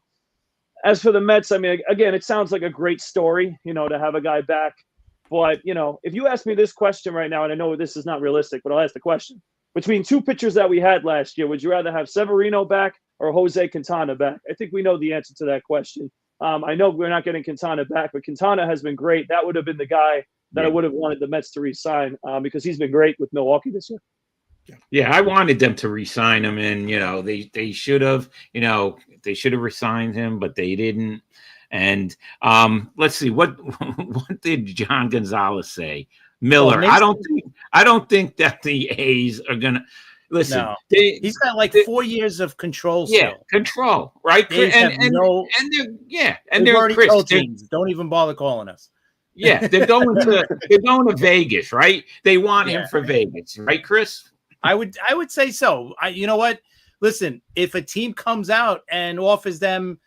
As for the Mets, I mean, again, it sounds like a great story, to have a guy back. But, if you ask me this question right now, and I know this is not realistic, but I'll ask the question. Between two pitchers that we had last year, would you rather have Severino back or Jose Quintana back? I think we know the answer to that question. I know we're not getting Quintana back, but Quintana has been great. That would have been the guy that I would have wanted the Mets to re-sign because he's been great with Milwaukee this year. Yeah, I wanted them to re-sign him, and they should have, re-signed him, but they didn't. And let's see, what did John Gonzalez say? Miller, I don't think that the A's are gonna. Listen, no. He's got like 4 years of control. Yeah, still. Control, right? And they're already Chris, told teams, don't even bother calling us. Yeah, they're going to Vegas, right? They want him for Vegas, right, Chris? I would say so. You know what? Listen, if a team comes out and offers them,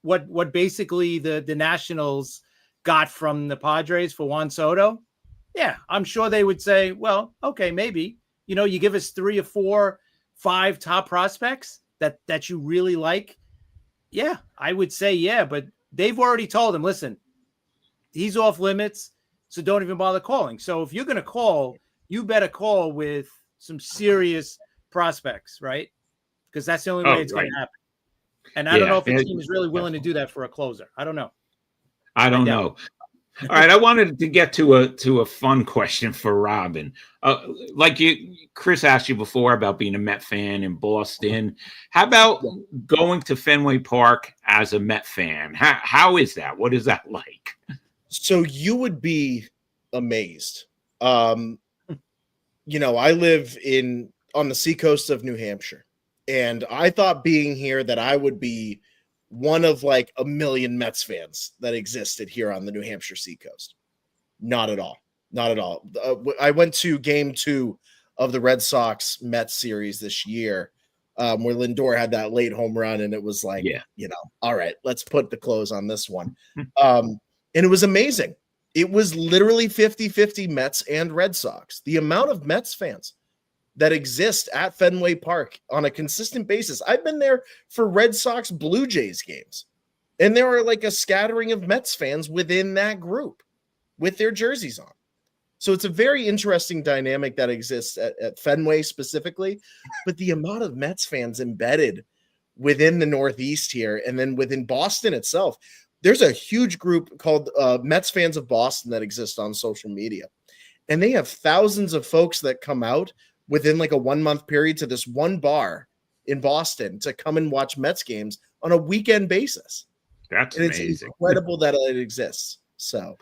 what basically the Nationals got from the Padres for Juan Soto, yeah, I'm sure they would say, well, okay, maybe. You give us 3 or 4, 5 top prospects that you really like. Yeah, I would say, yeah, but they've already told him, listen, he's off limits, so don't even bother calling. So if you're going to call, you better call with some serious prospects, right? Because that's the only way it's going to happen. And I don't know if the team is really willing to do that for a closer. I don't know. I don't know. All right, I wanted to get to a fun question for Robin. Like Chris asked you before about being a Met fan in Boston. How about going to Fenway Park as a Met fan? How is that? What is that like? So you would be amazed. I live on the seacoast of New Hampshire, and I thought being here that I would be one of like a million Mets fans that existed here on the New Hampshire seacoast. Not at all. Not at all. I went to game 2 of the Red Sox Mets series this year, where Lindor had that late home run, and it was like, all right, let's put the close on this one. And it was amazing. It was literally 50-50 Mets and Red Sox. The amount of Mets fans that exist at Fenway Park on a consistent basis. I've been there for Red Sox Blue Jays games, and there are like a scattering of Mets fans within that group with their jerseys on. So it's a very interesting dynamic that exists at Fenway specifically, but the amount of Mets fans embedded within the Northeast here, and then within Boston itself, there's a huge group called Mets Fans of Boston that exists on social media, and they have thousands of folks that come out within like a 1-month period to this one bar in Boston to come and watch Mets games on a weekend basis. That's amazing. It's incredible that it exists. So,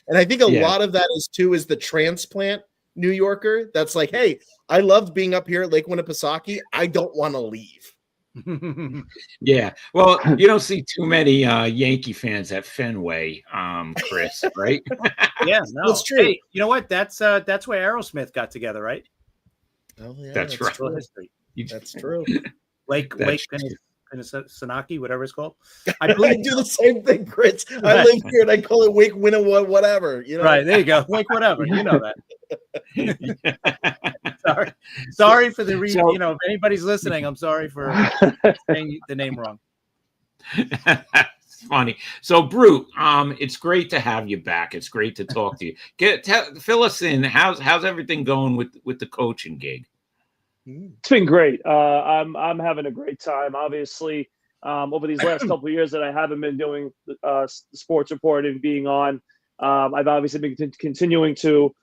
and I think a lot of that is the transplant New Yorker that's like, hey, I loved being up here at Lake Winnipesaukee. I don't want to leave. Yeah. Well, you don't see too many Yankee fans at Fenway, Chris, right? Yeah, no. That's true. Hey, you know what? That's where Aerosmith got together, right? Oh, yeah, that's right. True. History. That's true. Lake Sanaki, whatever it's called. I do the same thing, Chris. I live here and I call it Wake Winna whatever. Right, there you go. Wake whatever. You know that. Sorry for the reason. If anybody's listening, I'm sorry for saying the name wrong. Funny. So, Brute, it's great to have you back. It's great to talk to you. Fill us in. How's everything going with the coaching gig? It's been great. I'm having a great time. Obviously, over these last couple of years that I haven't been doing sports report and being on, I've obviously been continuing to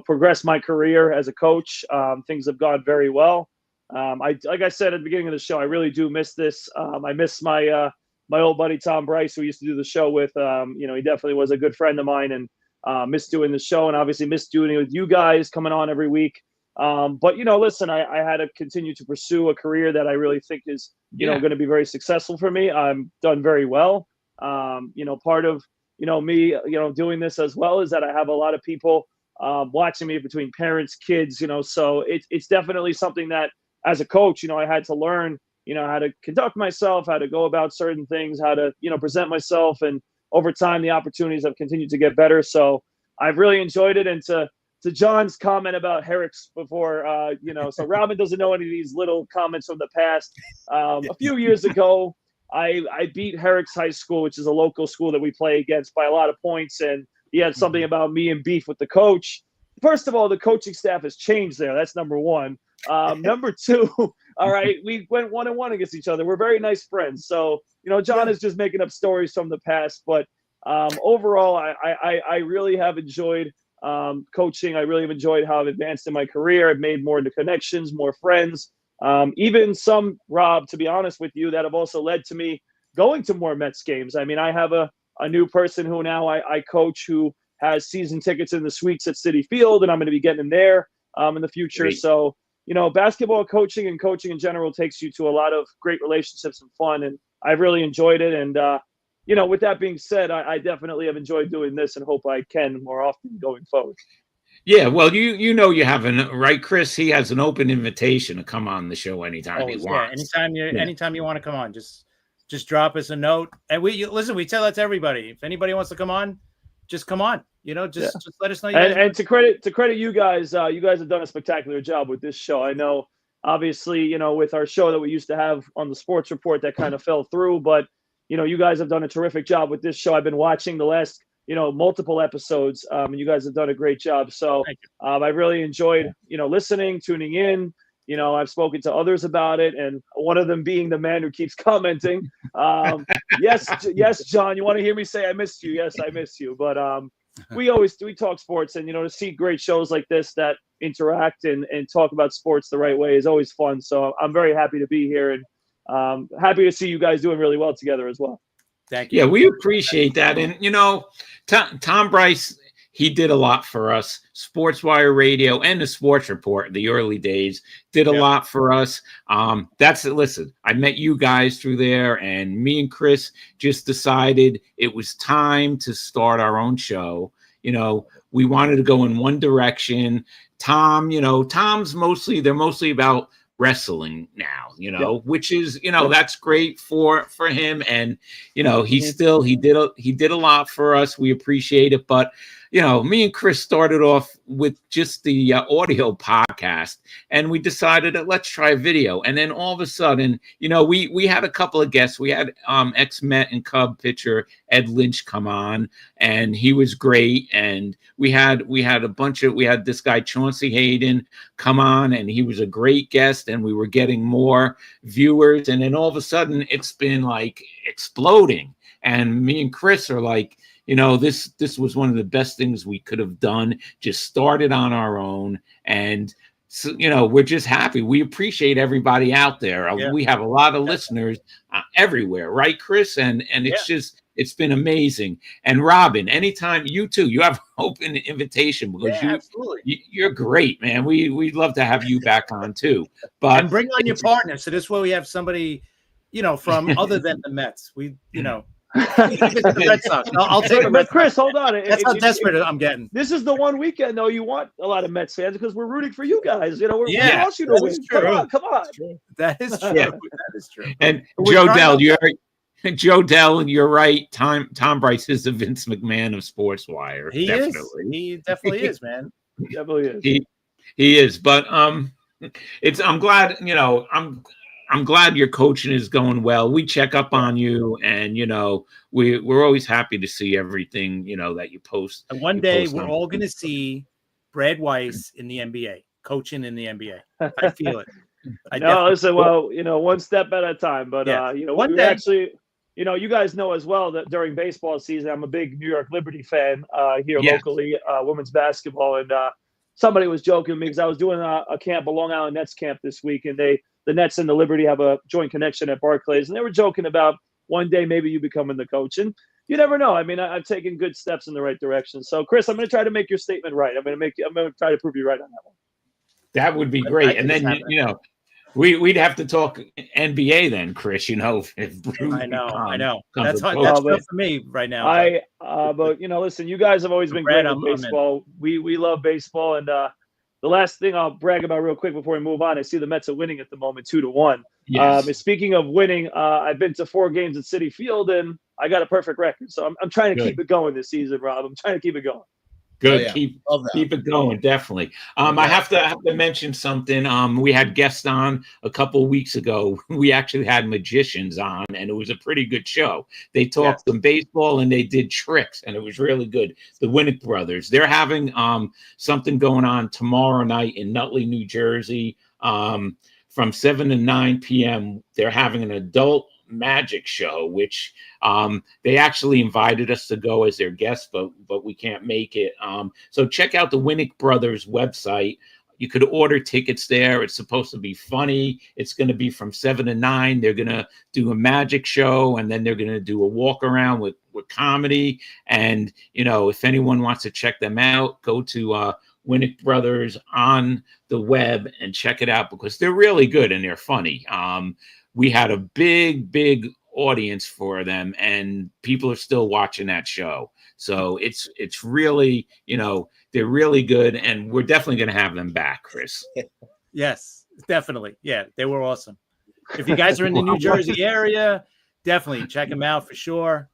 progress my career as a coach. Things have gone very well. Like I said at the beginning of the show, I really do miss this. I miss my old buddy Tom Bryce, who used to do the show with. He definitely was a good friend of mine, and missed doing the show, and obviously missed doing it with you guys coming on every week. But listen, I had to continue to pursue a career that I really think is going to be very successful for me. I'm done very well. Part of me doing this as well is that I have a lot of people watching me, between parents, kids. So it's definitely something that as a coach, I had to learn. How to conduct myself, how to go about certain things, how to, present myself. And over time, the opportunities have continued to get better. So I've really enjoyed it. And to John's comment about Herrick's before, so Robin doesn't know any of these little comments from the past. A few years ago, I beat Herrick's High School, which is a local school that we play against, by a lot of points. And he had something about me and beef with the coach. First of all, the coaching staff has changed there. That's number one. Number two, all right, we went 1-1 against each other. We're very nice friends. So, John is just making up stories from the past. But overall, I really have enjoyed coaching. I really have enjoyed how I've advanced in my career. I've made more connections, more friends, even some, Rob, to be honest with you, that have also led to me going to more Mets games. I mean, I have a new person who now I coach who has season tickets in the suites at Citi Field, and I'm going to be getting them there in the future. Great. So, basketball coaching and coaching in general takes you to a lot of great relationships and fun, and I've really enjoyed it. And, with that being said, I definitely have enjoyed doing this and hope I can more often going forward. Yeah, well, you have right, Chris. He has an open invitation to come on the show anytime he wants. Anytime you want to come on, just drop us a note. And we tell that to everybody. If anybody wants to come on, just come on. Just let us know. And to credit you guys have done a spectacular job with this show. I know, obviously, with our show that we used to have on the Sports Report, that kind of fell through, but you guys have done a terrific job with this show. I've been watching the last multiple episodes. And you guys have done a great job. So I really enjoyed, listening, tuning in. I've spoken to others about it, and one of them being the man who keeps commenting. Yes, John, you want to hear me say I missed you? Yes, I missed you. But we talk sports, and to see great shows like this that interact and talk about sports the right way is always fun. So I'm very happy to be here, and happy to see you guys doing really well together as well. Thank you. Yeah, we appreciate that. And Tom Bryce, he did a lot for us. Sportswire Radio and the Sports Report in the early days did a lot for us. Listen, I met you guys through there, and me and Chris just decided it was time to start our own show. We wanted to go in one direction. Tom, Tom's they're mostly about wrestling now, which is, that's great for him. And, he did a lot for us. We appreciate it. But, me and Chris started off with just the audio podcast, and we decided that let's try video. And then all of a sudden, we had a couple of guests. We had ex-Met and Cub pitcher Ed Lynch come on, and he was great. And we had this guy Chauncey Hayden come on, and he was a great guest, and we were getting more viewers. And then all of a sudden it's been like exploding. And me and Chris are like, this was one of the best things we could have done. Just started on our own. And, so, we're just happy. We appreciate everybody out there. We have a lot of listeners everywhere. Right, Chris? And it's been amazing. And Robin, anytime you have an open invitation, because you're great, man. We'd love to have you back on too. And bring on your partner. So this way we have somebody, from other than the Mets. The Red Sox. I'll take it. But Chris, hold on. That's how desperate I'm getting. This is the one weekend, though, you want a lot of Mets fans because we're rooting for you guys. We want you to win. Come on. That is true. That is true. And Joe Dell, you're right. Tom Bryce is the Vince McMahon of Sportswire. He definitely is, man. He definitely is. He is. But I'm glad, I'm glad your coaching is going well. We check up on you, and we're always happy to see everything that you post. And one day we're all going to see Brad Weiss in the NBA, coaching in the NBA. I feel it. Listen. Well, one step at a time. But one day, actually, you guys know as well that during baseball season, I'm a big New York Liberty fan here locally, women's basketball, and somebody was joking with me because I was doing a camp, a Long Island Nets camp this week, and the Nets and the Liberty have a joint connection at Barclays, and they were joking about one day maybe you becoming the coach, and you never know. I mean, I've taken good steps in the right direction. So, Chris, I'm going to try to make your statement right. I'm going to try to prove you right on that one. That would be great. And then we'd have to talk NBA then, Chris. If Bruce I know. That's tough for me right now. But listen, you guys have always been great at baseball. We love baseball, and the last thing I'll brag about real quick before we move on, I see the Mets are winning at the moment 2-1. Yes. Speaking of winning, I've been to 4 games at Citi Field, and I got a perfect record. So I'm trying to keep it going this season, Rob. I'm trying to keep it going. Good. Keep it going. Definitely. I have to mention something. We had guests on a couple of weeks ago. We actually had magicians on, and it was a pretty good show. They talked some baseball and they did tricks, and it was really good. The Winnick brothers, they're having something going on tomorrow night in Nutley, New Jersey, from 7 to 9 p.m. They're having an adult magic show, which they actually invited us to go as their guests, but we can't make it. So check out the Winnick Brothers website. You could order tickets there. It's supposed to be funny. It's going to be from 7 to 9. They're going to do a magic show, and then they're going to do a walk around with comedy. And if anyone wants to check them out, go to Winnick Brothers on the web and check it out, because they're really good and they're funny. We had a big audience for them, and people are still watching that show. So it's really, they're really good, and we're definitely going to have them back, Chris. Yes, definitely. Yeah, they were awesome. If you guys are in the New Jersey area, definitely check them out for sure.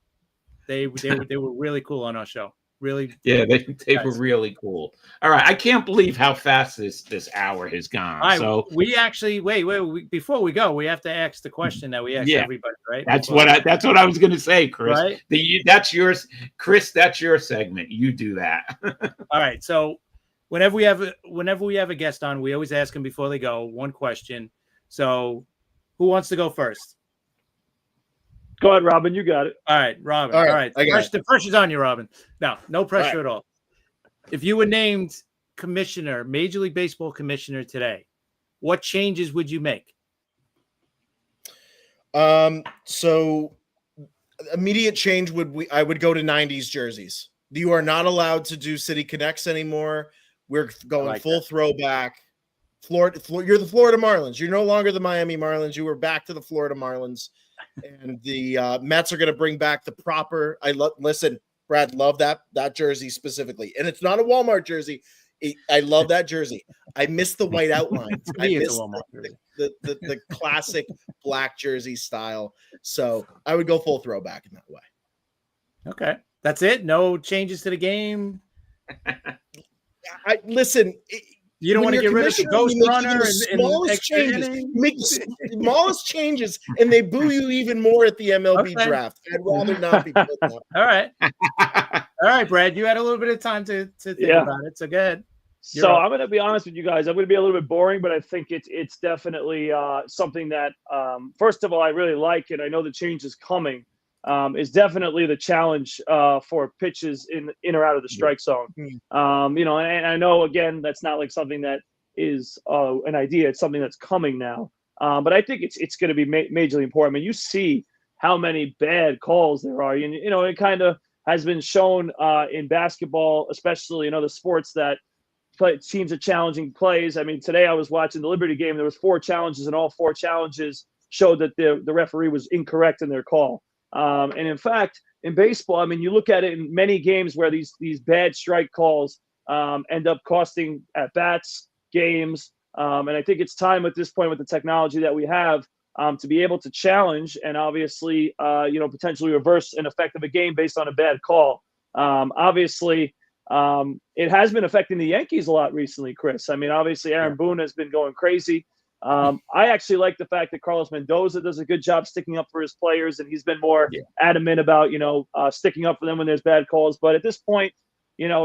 They were really cool on our show. Really. Yeah, they were Guys. really cool. All right, I can't believe how fast this hour has gone. All right, So we actually wait. Before we go, we have to ask the question that we asked yeah, everybody, right? that's what I was going to say, Chris. Right? That's yours, Chris. That's your segment. You do that. All right. So whenever we have a guest on, we always ask them before they go one question. So who wants to go first? Go ahead, Robin. You got it. All right, Robin. All All right, right. The pressure's on you, Robin. No pressure All right. at all. If you were named commissioner, Major League Baseball commissioner today, what changes would you make? So immediate change I would go to 90s jerseys. You are not allowed to do City Connects anymore. We're going full throwback. Florida, you're the Florida Marlins. You're no longer the Miami Marlins. You were back to the Florida Marlins. And the Mets are going to bring back the proper. Listen, Brad, love that jersey specifically, and it's not a Walmart jersey. I love that jersey. I miss the white outlines. I miss the classic black jersey style. So I would go full throwback in that way. Okay, that's it. No changes to the game. Listen. You don't want to get rid of the ghost runner and smallest changes. Make the smallest changes, and they boo you even more at the MLB draft. I'd rather not be put on. All right, Brad. You had a little bit of time to think about it, so go ahead. I'm going to be honest with you guys. I'm going to be a little bit boring, but I think it's definitely something that, first of all, I really like, and I know the change is coming. Is definitely the challenge for pitches in or out of the strike zone. And I know, again, that's not like something that is an idea. It's something that's coming now. But I think it's going to be majorly important. I mean, you see how many bad calls there are. And, it kind of has been shown in basketball, especially in other sports, that teams are challenging plays. I mean, today I was watching the Liberty game. There was 4 challenges, and all 4 challenges showed that the referee was incorrect in their call. And in fact, in baseball, I mean, you look at it in many games where these bad strike calls end up costing at bats, games. And I think it's time at this point with the technology that we have to be able to challenge and obviously, potentially reverse an effect of a game based on a bad call. Obviously, it has been affecting the Yankees a lot recently, Chris. I mean, obviously, Aaron Boone has been going crazy. I actually like the fact that Carlos Mendoza does a good job sticking up for his players, and he's been more adamant about, sticking up for them when there's bad calls. But at this point,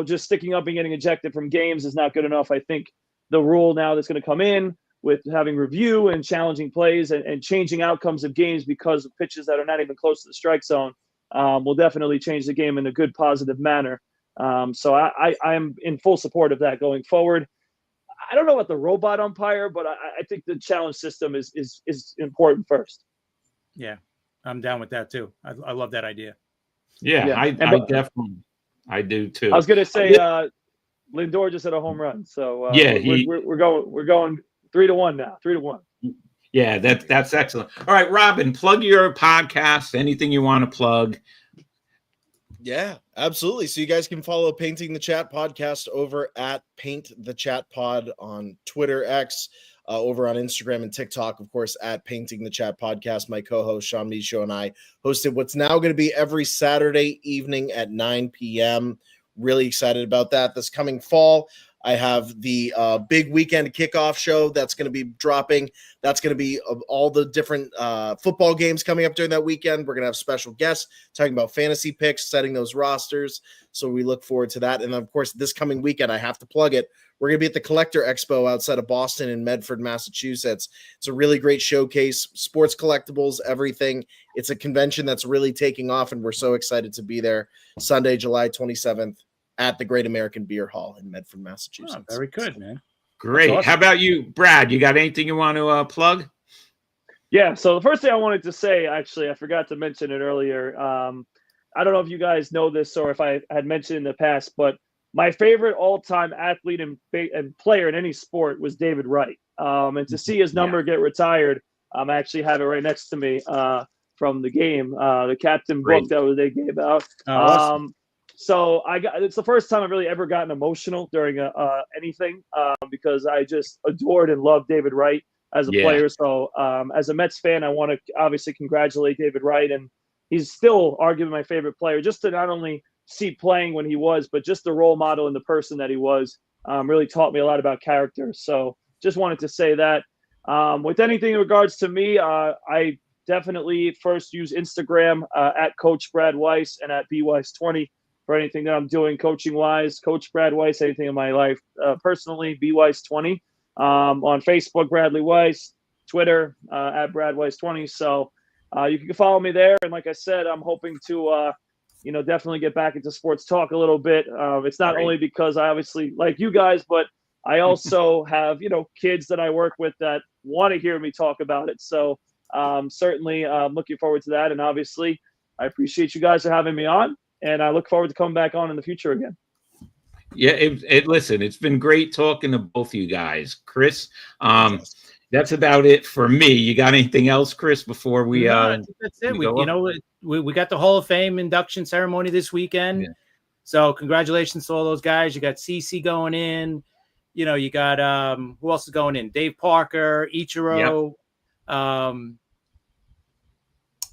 just sticking up and getting ejected from games is not good enough. I think the rule now that's going to come in with having review and challenging plays and changing outcomes of games because of pitches that are not even close to the strike zone will definitely change the game in a good, positive manner. So I am in full support of that going forward. I don't know about the robot umpire, but I think the challenge system is important first. Yeah, I'm down with that too. I love that idea. Yeah. I do too. I was going to say Lindor just hit a home run, so we're going 3-1 now. 3-1. Yeah, that's excellent. All right, Robin, plug your podcast. Anything you want to plug. Yeah, absolutely. So you guys can follow Painting the Chat podcast over at Paint the Chat Pod on Twitter, X, over on Instagram and TikTok, of course, at Painting the Chat podcast. My co-host Sean Michaud and I hosted what's now going to be every Saturday evening at 9 p.m. Really excited about that. This coming fall, I have the big weekend kickoff show that's going to be dropping. That's going to be all the different football games coming up during that weekend. We're going to have special guests talking about fantasy picks, setting those rosters. So we look forward to that. And of course, this coming weekend, I have to plug it. We're going to be at the Collector Expo outside of Boston in Medford, Massachusetts. It's a really great showcase, sports collectibles, everything. It's a convention that's really taking off, and we're so excited to be there Sunday, July 27th. At the Great American Beer Hall in Medford, Massachusetts. Oh, very good, man. Great. Awesome. How about you, Brad? You got anything you want to plug? Yeah. So the first thing I wanted to say, actually, I forgot to mention it earlier. I don't know if you guys know this or if I had mentioned in the past, but my favorite all-time athlete and player in any sport was David Wright. And to see his number get retired, I actually have it right next to me from the game, the captain book that they gave out. Awesome. So it's the first time I've really ever gotten emotional during anything because I just adored and loved David Wright as a player. So as a Mets fan, I want to obviously congratulate David Wright, and he's still arguably my favorite player. Just to not only see playing when he was, but just the role model and the person that he was really taught me a lot about character. So just wanted to say that. With anything in regards to me, I definitely first use Instagram at Coach Brad Weiss and at BWeiss20 for anything that I'm doing coaching wise. Coach Brad Weiss, anything in my life personally, BWeiss20. On Facebook, Bradley Weiss, Twitter at Brad Weiss20. So you can follow me there. And like I said, I'm hoping to definitely get back into sports talk a little bit. It's not only because I obviously like you guys, but I also have, kids that I work with that want to hear me talk about it. So certainly looking forward to that. And obviously I appreciate you guys for having me on, and I look forward to coming back on in the future again. Yeah, listen, it's been great talking to both of you guys. Chris, that's about it for me. You got anything else, Chris, before we that's it. We got the Hall of Fame induction ceremony this weekend. Yeah. So congratulations to all those guys. You got CeCe going in. You got who else is going in? Dave Parker, Ichiro. Yep.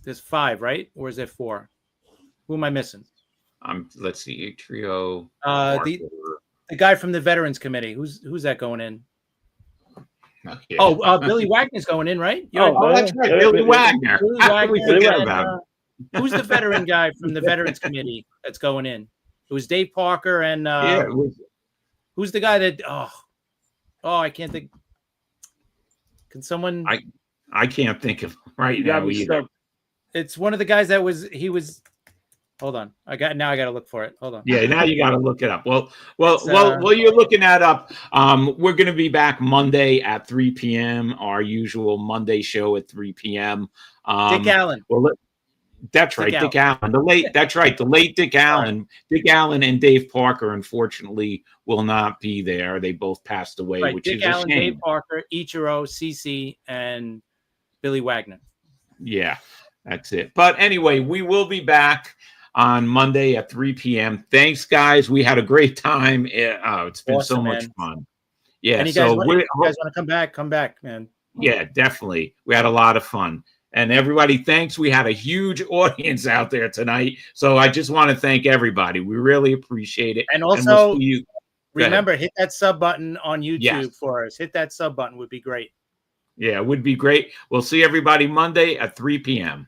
There's 5, right? Or is there 4? Who am I missing? Let's see, Ichiro. The guy from the Veterans Committee. Who's that going in? Yeah. Billy Wagner's going in, right? That's right, Billy Wagner. How we forget about him? Who's the veteran guy from the Veterans Committee that's going in? It was Dave Parker and who's the guy that? I can't think. Can someone? I can't think of right now either. It's one of the guys that was. Hold on. I got to look for it. Hold on. Yeah, now you got to look it up. Well, you're looking that up. We're going to be back Monday at 3 p.m. Our usual Monday show at 3 p.m. Dick Allen. That's right, Dick Allen. The late Dick Allen. Right. Dick Allen and Dave Parker, unfortunately, will not be there. They both passed away, right. which Dick is Allen, a shame. Dave Parker, Ichiro, CeCe, and Billy Wagner. Yeah, that's it. But anyway, we will be back on Monday at 3 p.m. Thanks, guys. We had a great time. It's been awesome, so much fun. Yeah, and you guys want to come back? Come back, man. Yeah, definitely. We had a lot of fun. And everybody, thanks. We had a huge audience out there tonight. So I just want to thank everybody. We really appreciate it. And also, remember, hit that sub button on YouTube for us. Hit that sub button would be great. Yeah, it would be great. We'll see everybody Monday at 3 p.m.